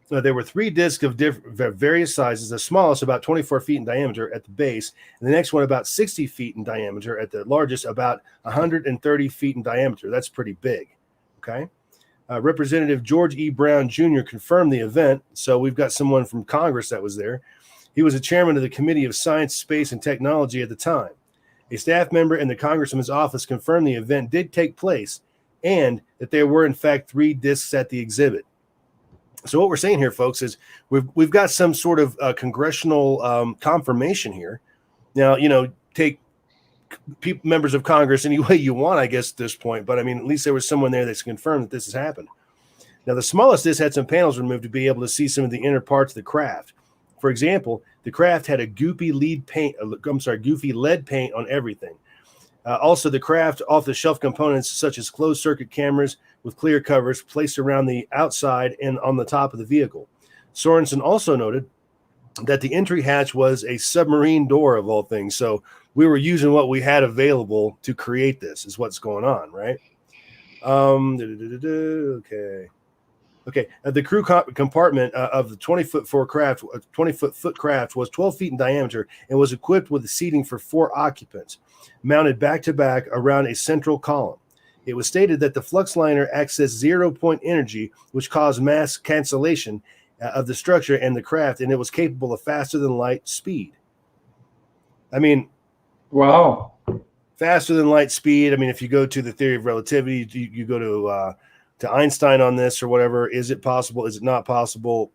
S2: There were 3 discs of various sizes, the smallest about 24 feet in diameter at the base, and the next one about 60 feet in diameter at the largest, about 130 feet in diameter. That's pretty big, okay? Representative George E. Brown Jr. confirmed the event, so we've got someone from Congress that was there. He was the chairman of the Committee of Science, Space, and Technology at the time. A staff member in the congressman's office confirmed the event did take place and that there were, in fact, 3 discs at the exhibit. So what we're saying here, folks, is we've got some sort of congressional confirmation here. Now, you know, take members of Congress any way you want, I guess, at this point. But, I mean, at least there was someone there that's confirmed that this has happened. Now, the smallest disc had some panels removed to be able to see some of the inner parts of the craft. For example, the craft had a goofy lead goofy lead paint on everything. Also, the craft off-the-shelf components such as closed-circuit cameras with clear covers placed around the outside and on the top of the vehicle. Sorensen also noted that the entry hatch was a submarine door of all things. So we were using what we had available to create this is what's going on, right? Okay. The crew compartment of the 20-foot craft was 12 feet in diameter and was equipped with seating for 4 occupants, mounted back-to-back around a central column. It was stated that the flux liner accessed zero-point energy, which caused mass cancellation of the structure and the craft, and it was capable of faster-than-light speed. I mean,
S1: Wow.
S2: faster-than-light speed. I mean, if you go to the theory of relativity, you go to Einstein on this or whatever. Is it possible? Is it not possible?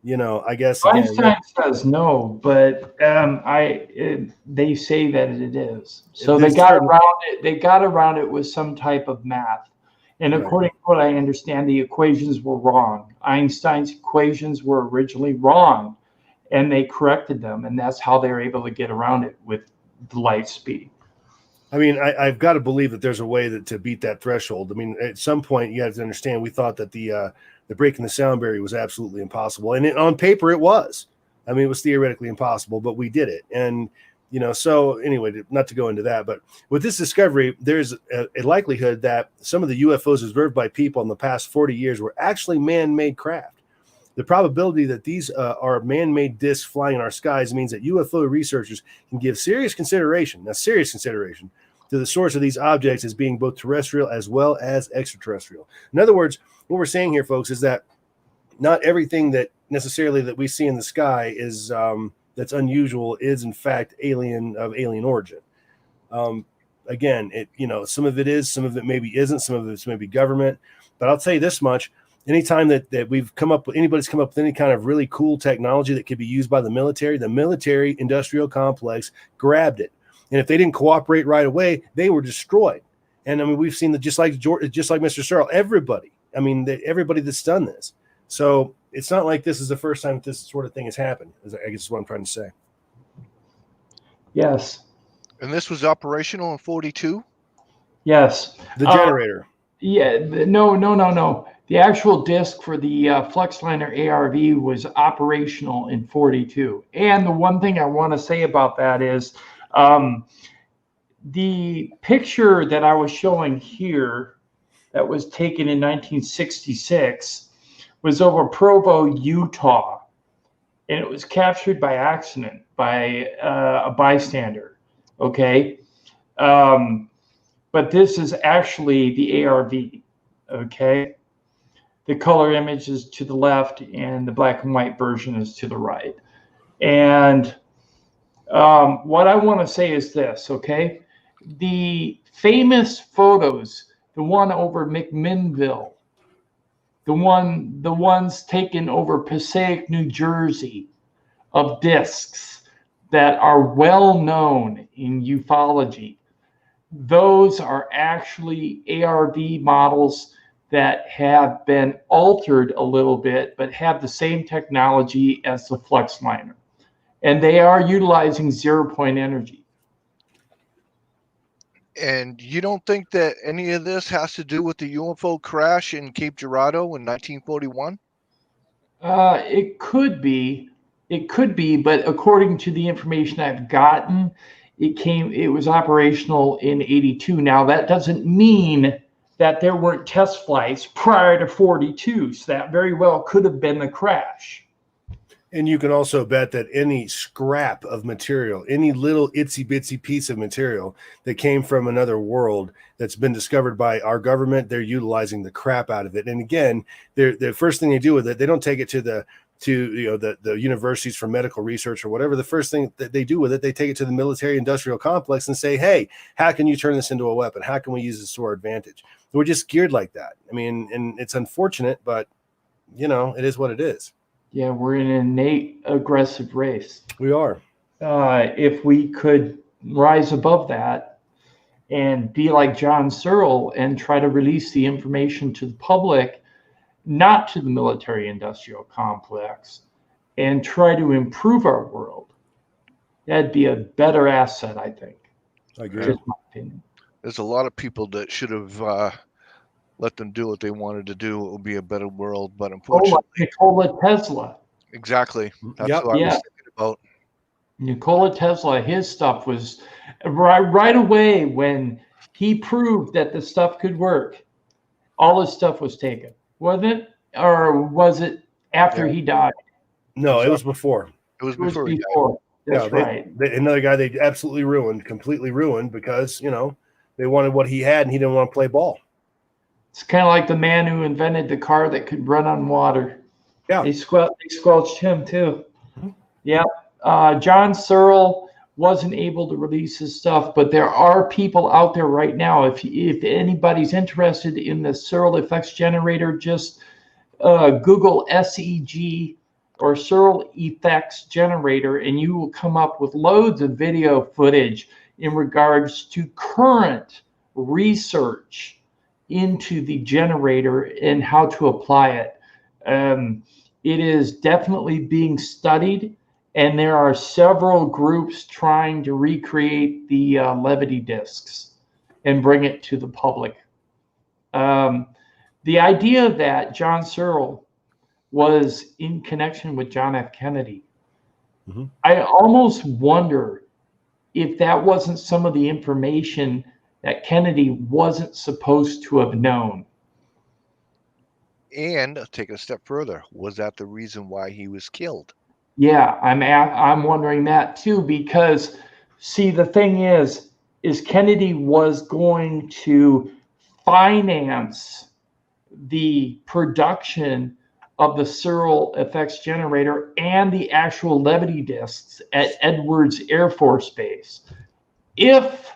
S2: You know, I guess again,
S1: Einstein says no, but they say that it is. So they got around it. They got around it with some type of math, and according to what I understand, the equations were wrong. Einstein's equations were originally wrong, and they corrected them, and that's how they were able to get around it with the light speed.
S2: I mean, I've got to believe that there's a way to beat that threshold. I mean, at some point, you have to understand, we thought that the breaking the sound barrier was absolutely impossible. And on paper, it was. I mean, it was theoretically impossible, but we did it. And, you know, so anyway, not to go into that, but with this discovery, there's a likelihood that some of the UFOs observed by people in the past 40 years were actually man-made craft. The probability that these are man-made discs flying in our skies means that UFO researchers can give serious consideration to the source of these objects as being both terrestrial as well as extraterrestrial. In other words, what we're saying here, folks, is that not everything that necessarily that we see in the sky is that's unusual is in fact alien origin. Again, some of it is, some of it maybe isn't, some of it's maybe government. But I'll tell you this much: anytime that anybody's come up with any kind of really cool technology that could be used by the military industrial complex grabbed it. And if they didn't cooperate right away, they were destroyed. And I mean, we've seen that just like Mr. Searle, everybody that's done this. So it's not like this is the first time that this sort of thing has happened, I guess is what I'm trying to say.
S1: Yes.
S4: And this was operational in 42?
S1: Yes.
S2: The generator.
S1: No. The actual disc for the FluxLiner ARV was operational in 42. And the one thing I want to say about that is the picture that I was showing here that was taken in 1966 was over Provo, Utah. And it was captured by accident by a bystander. Okay. But this is actually the ARV. Okay. The color image is to the left and the black and white version is to the right. And what I want to say is this, okay? The famous photos, the one over McMinnville, the ones taken over Passaic, New Jersey, of discs that are well known in ufology, those are actually ARV models that have been altered a little bit, but have the same technology as the flux liner. And they are utilizing 0-point energy.
S4: And you don't think that any of this has to do with the UFO crash in Cape Girardeau in 1941?
S1: It could be, but according to the information I've gotten, it was operational in 82. Now that doesn't mean that there weren't test flights prior to 42. So that very well could have been the crash.
S2: And you can also bet that any scrap of material, any little itsy bitsy piece of material that came from another world that's been discovered by our government, they're utilizing the crap out of it. And again, the first thing they do with it, they don't take it to the universities for medical research or whatever. The first thing that they do with it, they take it to the military industrial complex and say, hey, how can you turn this into a weapon? How can we use this to our advantage? We're just geared like that. I mean, and it's unfortunate, but it is what it is.
S1: Yeah, we're in an innate aggressive race.
S2: We are.
S1: If we could rise above that and be like John Searle and try to release the information to the public, not to the military industrial complex, and try to improve our world, that'd be a better asset, I think.
S2: I agree.
S1: Just my opinion.
S4: There's a lot of people that should have let them do what they wanted to do. It would be a better world, but unfortunately,
S1: Nikola Tesla.
S4: Exactly. That's
S2: Yep.
S4: what I was thinking about.
S1: Nikola Tesla, his stuff was right away when he proved that the stuff could work. All his stuff was taken, wasn't it? Or was it after he died?
S2: No, it was before.
S4: It was
S1: It was
S4: before he died.
S1: before. That's right.
S2: Another guy they absolutely completely ruined because, they wanted what he had and he didn't want to play ball.
S1: It's kind of like the man who invented the car that could run on water.
S2: Yeah.
S1: They squelched him too.
S2: Mm-hmm.
S1: Yeah. John Searle wasn't able to release his stuff, but there are people out there right now. If anybody's interested in the Searle effects generator, just Google SEG or Searle effects generator, and you will come up with loads of video footage in regards to current research into the generator and how to apply it. It is definitely being studied, and there are several groups trying to recreate the levity discs and bring it to the public. The idea that John Searle was in connection with John F. Kennedy, I almost wonder if that wasn't some of the information that Kennedy wasn't supposed to have known.
S4: And take it a step further, was that the reason why he was killed?
S1: Yeah, I'm wondering that too, because see, the thing is Kennedy was going to finance the production of the Searle effects generator and the actual levity discs at Edwards Air Force Base. If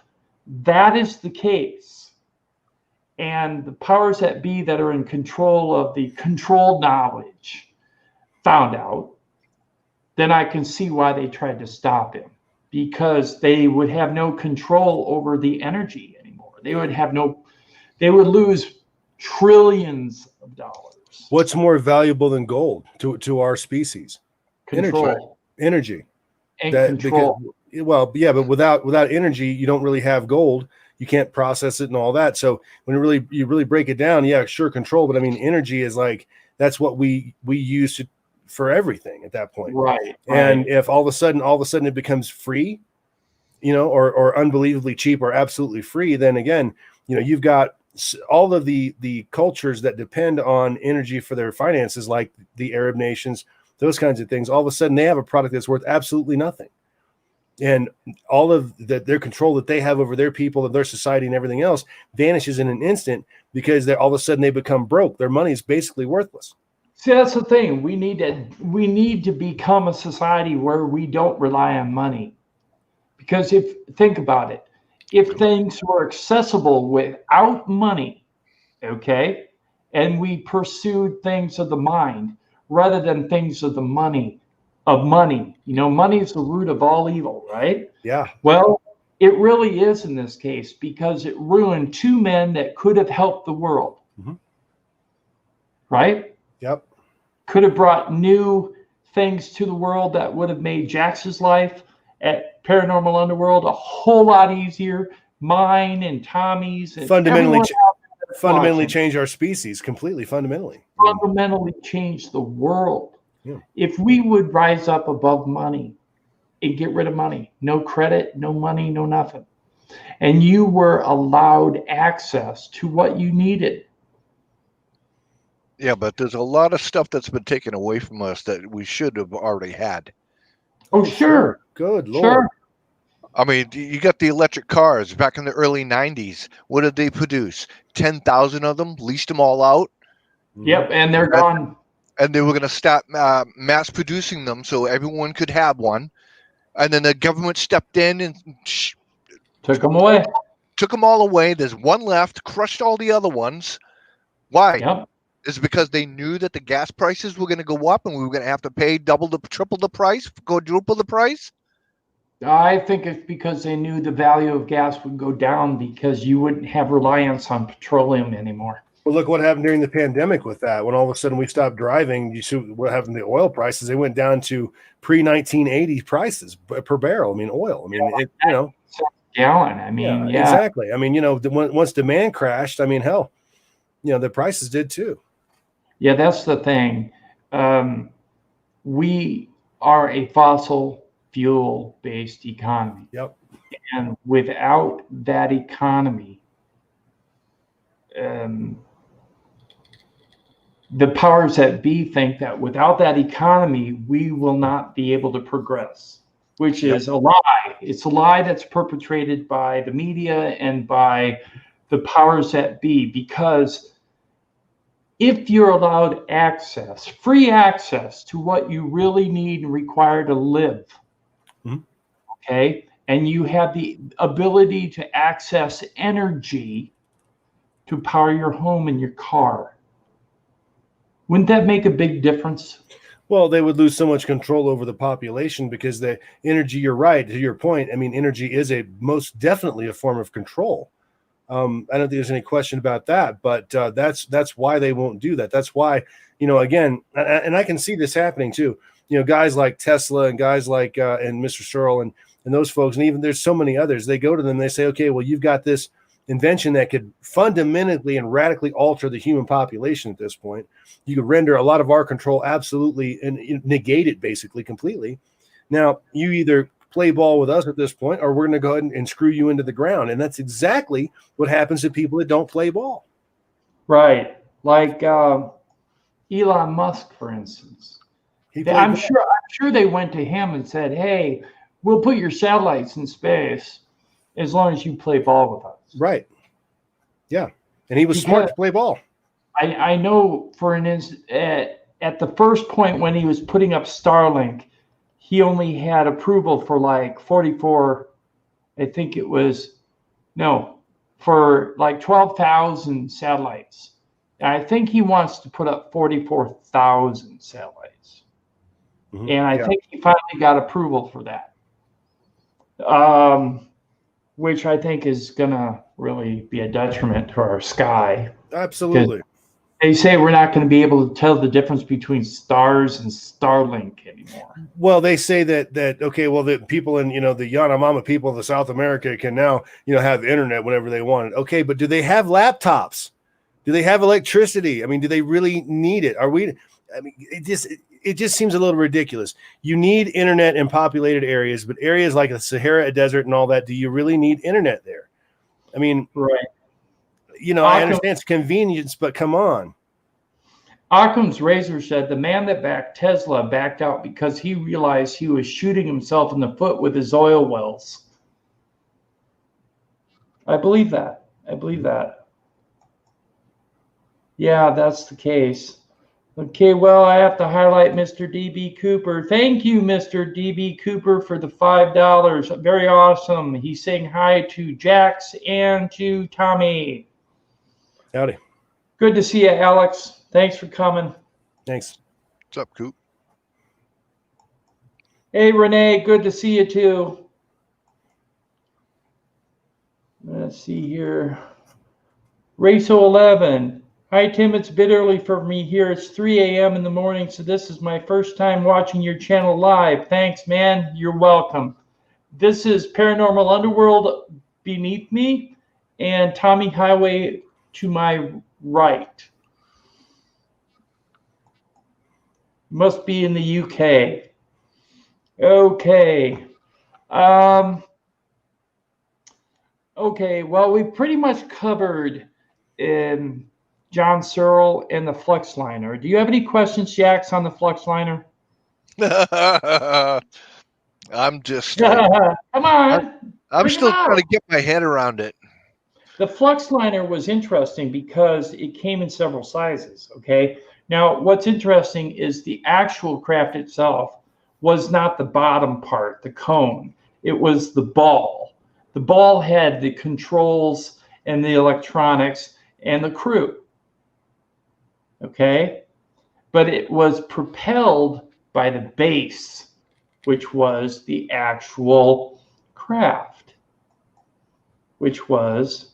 S1: that is the case, and the powers that be that are in control of the controlled knowledge found out, then I can see why they tried to stop him, because they would have no control over the energy anymore. They would lose trillions of dollars.
S2: What's more valuable than gold to our species?
S1: Control.
S2: Energy.
S1: And control.
S2: But without energy, you don't really have gold. You can't process it and all that. So when you really break it down, yeah, sure, control. But I mean, energy is like, that's what we use for everything at that point.
S1: Right.
S2: And if all of a sudden it becomes free, or unbelievably cheap or absolutely free, then again, you've got all of the cultures that depend on energy for their finances, like the Arab nations, those kinds of things. All of a sudden they have a product that's worth absolutely nothing. And all of their control that they have over their people and their society and everything else vanishes in an instant, because all of a sudden they become broke. Their money is basically worthless.
S1: See, that's the thing. We need to become a society where we don't rely on money. Because think about it, if things were accessible without money, okay, and we pursued things of the mind rather than things of the money. Money is the root of all evil, right?
S2: Yeah.
S1: Well, it really is in this case, because it ruined two men that could have helped the world.
S2: Mm-hmm.
S1: right?
S2: Yep.
S1: Could have brought new things to the world that would have made Jax's life at Paranormal Underworld a whole lot easier. Mine and Tommy's and
S2: Fundamentally, fundamentally
S1: watching.
S2: change our species completely. Fundamentally.
S1: Fundamentally change the world.
S2: Yeah.
S1: If we would rise up above money and get rid of money, no credit, no money, no nothing, and you were allowed access to what you needed.
S4: Yeah, but there's a lot of stuff that's been taken away from us that we should have already had.
S1: Oh, sure.
S2: Good Lord.
S1: Sure.
S4: I mean, you got the electric cars back in the early 90s. What did they produce? 10,000 of them, leased them all out.
S1: Yep, and they're gone.
S4: And they were going to stop mass producing them so everyone could have one. And then the government stepped in and
S1: Took them away.
S4: took them all away. There's one left, crushed all the other ones. Why?
S1: Yep.
S4: Is it because they knew that the gas prices were going to go up and we were going to have to pay triple the price, quadruple the price?
S1: I think it's because they knew the value of gas would go down because you wouldn't have reliance on petroleum anymore.
S2: Well, look what happened during the pandemic with that. When all of a sudden we stopped driving, you see what happened to the oil prices. They went down to pre-1980 prices per barrel. I mean, oil. I mean,
S1: Gallon. I mean, yeah.
S2: Exactly. I mean, once demand crashed, I mean, hell, the prices did too.
S1: Yeah, that's the thing. We are a fossil fuel-based economy.
S2: Yep.
S1: And without that economy, the powers that be think that without that economy, we will not be able to progress, which is a lie. It's a lie that's perpetrated by the media and by the powers that be, because if you're allowed access, free access to what you really need and require to live, okay, and you have the ability to access energy to power your home and your car, wouldn't that make a big difference?
S2: Well, they would lose so much control over the population because the energy, you're right, to your point. I mean, energy is most definitely a form of control. I don't think there's any question about that, but that's why they won't do that. That's why, again, and I can see this happening too. Guys like Tesla and guys like and Mr. Searle and those folks, and even there's so many others. They go to them, they say, okay, well, you've got this invention that could fundamentally and radically alter the human population at this point. You could render a lot of our control absolutely and negate it basically completely. Now, you either play ball with us at this point, or we're going to go ahead and screw you into the ground. And that's exactly what happens to people that don't play ball.
S1: Right. Like Elon Musk, for instance. I'm sure they went to him and said, hey, we'll put your satellites in space as long as you play ball with us.
S2: Right. Yeah. And he was smart to play ball.
S1: I know, for an instance, at the first point when he was putting up Starlink, he only had approval for like 44, I think it was, for like 12,000 satellites. And I think he wants to put up 44,000 satellites. Mm-hmm. And I think he finally got approval for that, which I think is going to really be a detriment to our sky.
S2: Absolutely.
S1: They say we're not going to be able to tell the difference between stars and Starlink anymore.
S2: Well, they say that okay, well, the people in the Yanomama people of the South America can now have internet whenever they want it. Okay, but do they have laptops? Do they have electricity? I mean, do they really need it? It just seems a little ridiculous. You need internet in populated areas, but areas like the Sahara Desert and all that, do you really need internet there? I mean,
S1: right.
S2: I understand it's convenience, but come on.
S1: Occam's razor said the man that backed Tesla backed out because he realized he was shooting himself in the foot with his oil wells. I believe that. Yeah, that's the case. Okay, well, I have to highlight Mr. D.B. Cooper. Thank you, Mr. D.B. Cooper, for the $5. Very awesome. He's saying hi to Jax and to Tommy.
S2: Howdy.
S1: Good to see you, Alex. Thanks for coming.
S2: Thanks.
S4: What's up, Coop?
S1: Hey, Rene. Good to see you, too. Let's see here. Raso 11. Hi, Tim. It's a bit early for me here. It's 3 a.m. in the morning, so this is my first time watching your channel live. Thanks, man. You're welcome. This is Paranormal Underworld beneath me and Tommy Highway to my right. Must be in the UK. Okay. Okay, well, we've pretty much covered John Searle and the flux liner. Do you have any questions, Jax, on the flux liner?
S4: I'm just.
S1: Come on.
S4: I'm still trying to get my head around it.
S1: The flux liner was interesting because it came in several sizes. Okay. Now, what's interesting is the actual craft itself was not the bottom part, the cone. It was the ball. The ball had the controls and the electronics and the crew. Okay. But it was propelled by the base, which was the actual craft, which was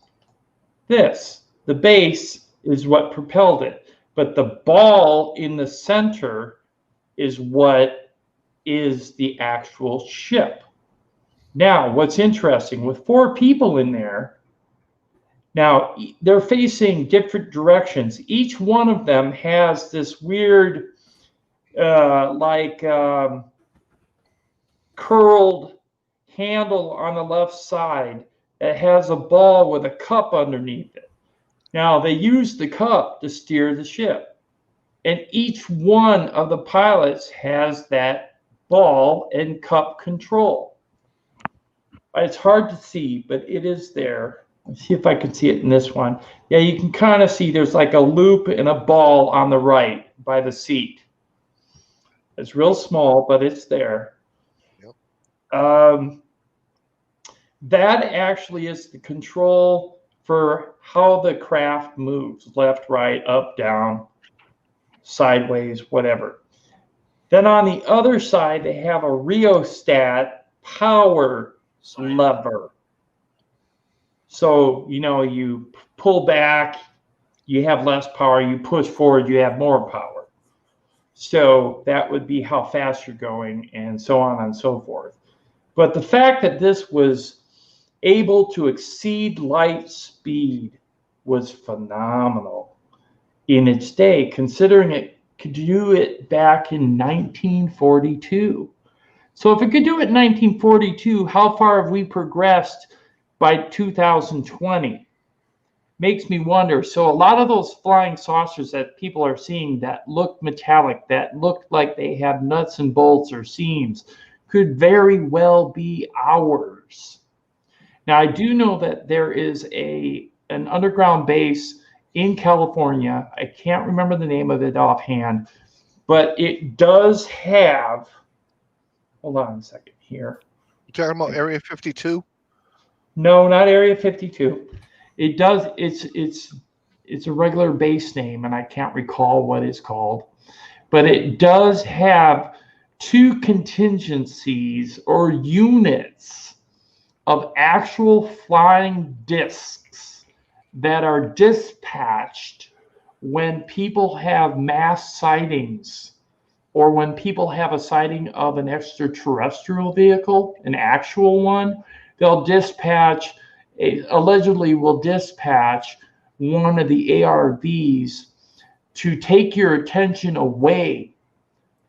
S1: this. The base is what propelled it, but the ball in the center is what is the actual ship. Now, what's interesting, with 4 people in there, now they're facing different directions. Each one of them has this weird, curled handle on the left side that has a ball with a cup underneath it. Now, they use the cup to steer the ship. And each one of the pilots has that ball and cup control. It's hard to see, but it is there. Let's see if I can see it in this one. Yeah, you can kind of see there's like a loop and a ball on the right by the seat. It's real small, but it's there. Yep. That actually is the control for how the craft moves, left, right, up, down, sideways, whatever. Then on the other side, they have a rheostat power lever. So, you pull back, you have less power, you push forward, you have more power. So that would be how fast you're going, and so on and so forth. But the fact that this was able to exceed light speed was phenomenal in its day, considering it could do it back in 1942. So if it could do it in 1942, how far have we progressed by 2020? Makes me wonder. So a lot of those flying saucers that people are seeing that look metallic, that look like they have nuts and bolts or seams, could very well be ours. Now, I do know that there is an underground base in California. I can't remember the name of it offhand, but it does have, hold on a second here.
S4: You talking about Area 52?
S1: No, not Area 52. It does, it's a regular base name, and I can't recall what it's called, but it does have 2 contingencies or units of actual flying discs that are dispatched when people have mass sightings, or when people have a sighting of an extraterrestrial vehicle, an actual one. They'll dispatch, allegedly will dispatch one of the ARVs to take your attention away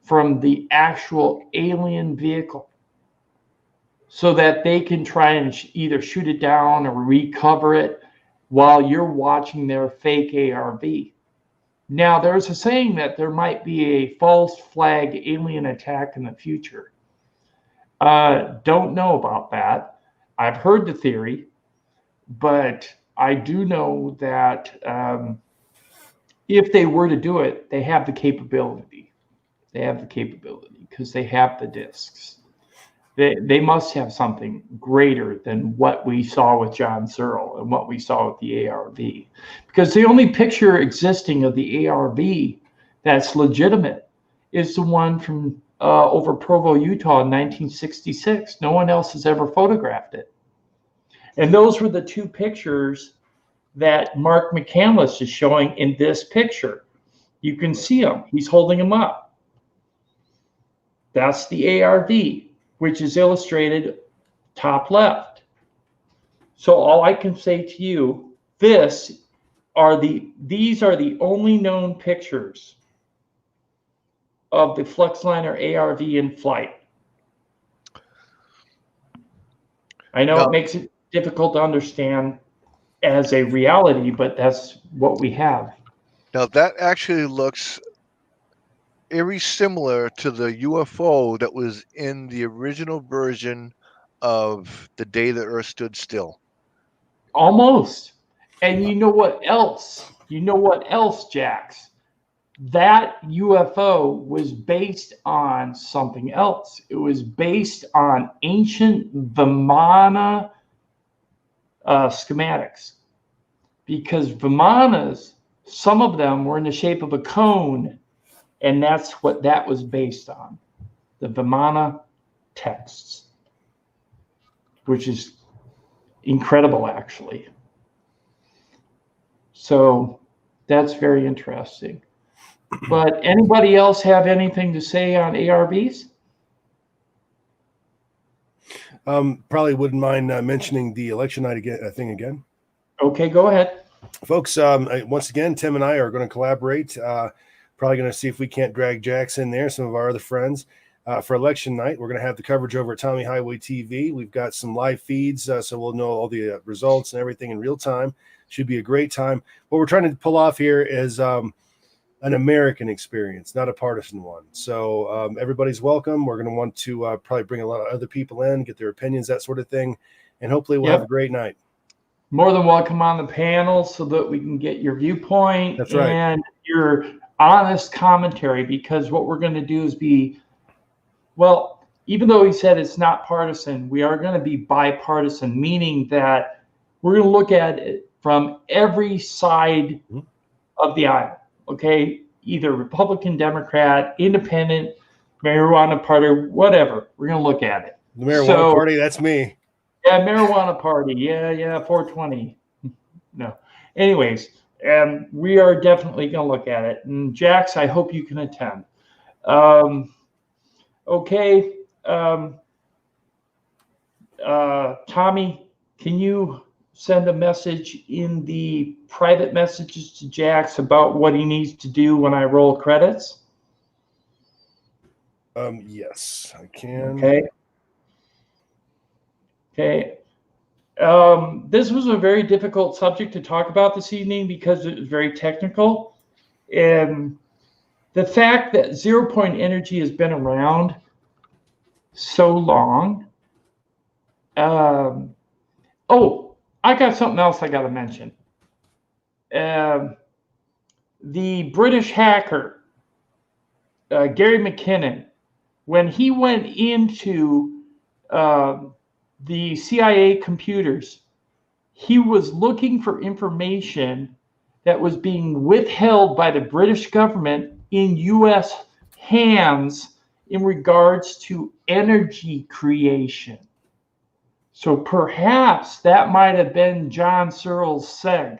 S1: from the actual alien vehicle, so that they can try and either shoot it down or recover it while you're watching their fake ARV. Now, there's a saying that there might be a false flag alien attack in the future. Don't know about that. I've heard the theory, but I do know that if they were to do it, they have the capability. They have the capability because they have the discs. They must have something greater than what we saw with John Searle and what we saw with the ARV. Because the only picture existing of the ARV that's legitimate is the one from over Provo, Utah in 1966. No one else has ever photographed it. And those were the 2 pictures that Mark McCandless is showing in this picture. You can see him. He's holding him up. That's the ARV, which is illustrated top left. So all I can say to you, these are the only known pictures of the Fluxliner ARV in flight. I know it makes it difficult to understand as a reality, but that's what we have.
S4: Now that actually looks very similar to the UFO that was in the original version of The Day the Earth Stood Still.
S1: Almost. And you know what else? You know what else, Jax? That UFO was based on something else. It was based on ancient Vimana schematics. Because Vimanas, some of them were in the shape of a cone, and that's what that was based on. The Vimana texts, which is incredible, actually. So that's very interesting. But anybody else have anything to say on ARVs?
S2: Probably wouldn't mind mentioning the election night thing again.
S1: Okay, go ahead.
S2: Folks, once again, Tim and I are going to collaborate. Probably going to see if we can't drag Jax in there, some of our other friends. For election night, we're going to have the coverage over at Tommy Highway TV. We've got some live feeds, so we'll know all the results and everything in real time. Should be a great time. What we're trying to pull off here is an American experience, not a partisan one. So everybody's welcome. We're going to want to probably bring a lot of other people in, get their opinions, that sort of thing. And hopefully we'll have a great night.
S1: More than welcome on the panel so that we can get your viewpoint.
S2: That's right.
S1: And your honest commentary, because what we're going to do is even though he said it's not partisan, we are going to be bipartisan, meaning that we're going to look at it from every side of the aisle, okay? Either Republican, Democrat, Independent, Marijuana Party, whatever. We're going to look at it.
S2: The Marijuana Party, that's me.
S1: Yeah, Marijuana Party. Yeah, 420. No. Anyways, we are definitely going to look at it. And Jax, I hope you can attend. Okay. Tommy, can you send a message in the private messages to Jax about what he needs to do when I roll credits?
S2: Yes, I can.
S1: Okay. This was a very difficult subject to talk about this evening because it was very technical. And the fact that zero-point energy has been around so long. I got something else I got to mention. The British hacker, Gary McKinnon, when he went into the CIA computers, he was looking for information that was being withheld by the British government in U.S. hands in regards to energy creation. So perhaps that might have been John Searle's SEG,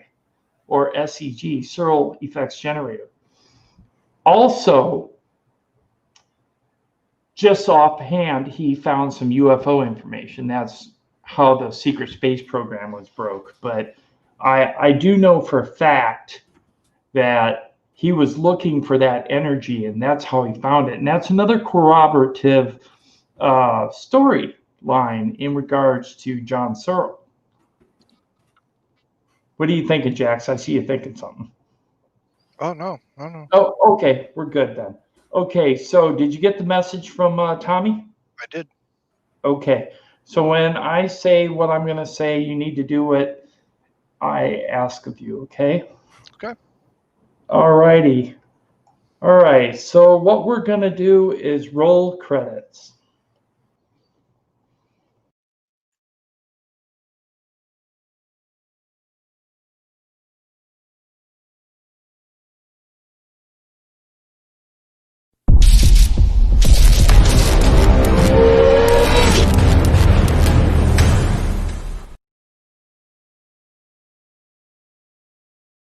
S1: or SEG, Searle Effects Generator. Also, just offhand, he found some UFO information. That's how the secret space program was broke. But I do know for a fact that he was looking for that energy, and that's how he found it. And that's another corroborative storyline in regards to John Searle. What are you thinking, Jax? I see you thinking something.
S4: Oh, no.
S1: Oh, okay. We're good then. Okay, so did you get the message from Tommy?
S4: I did.
S1: Okay, so when I say what I'm going to say, you need to do what I ask of you, okay?
S4: Okay.
S1: All righty. All right, so what we're going to do is roll credits.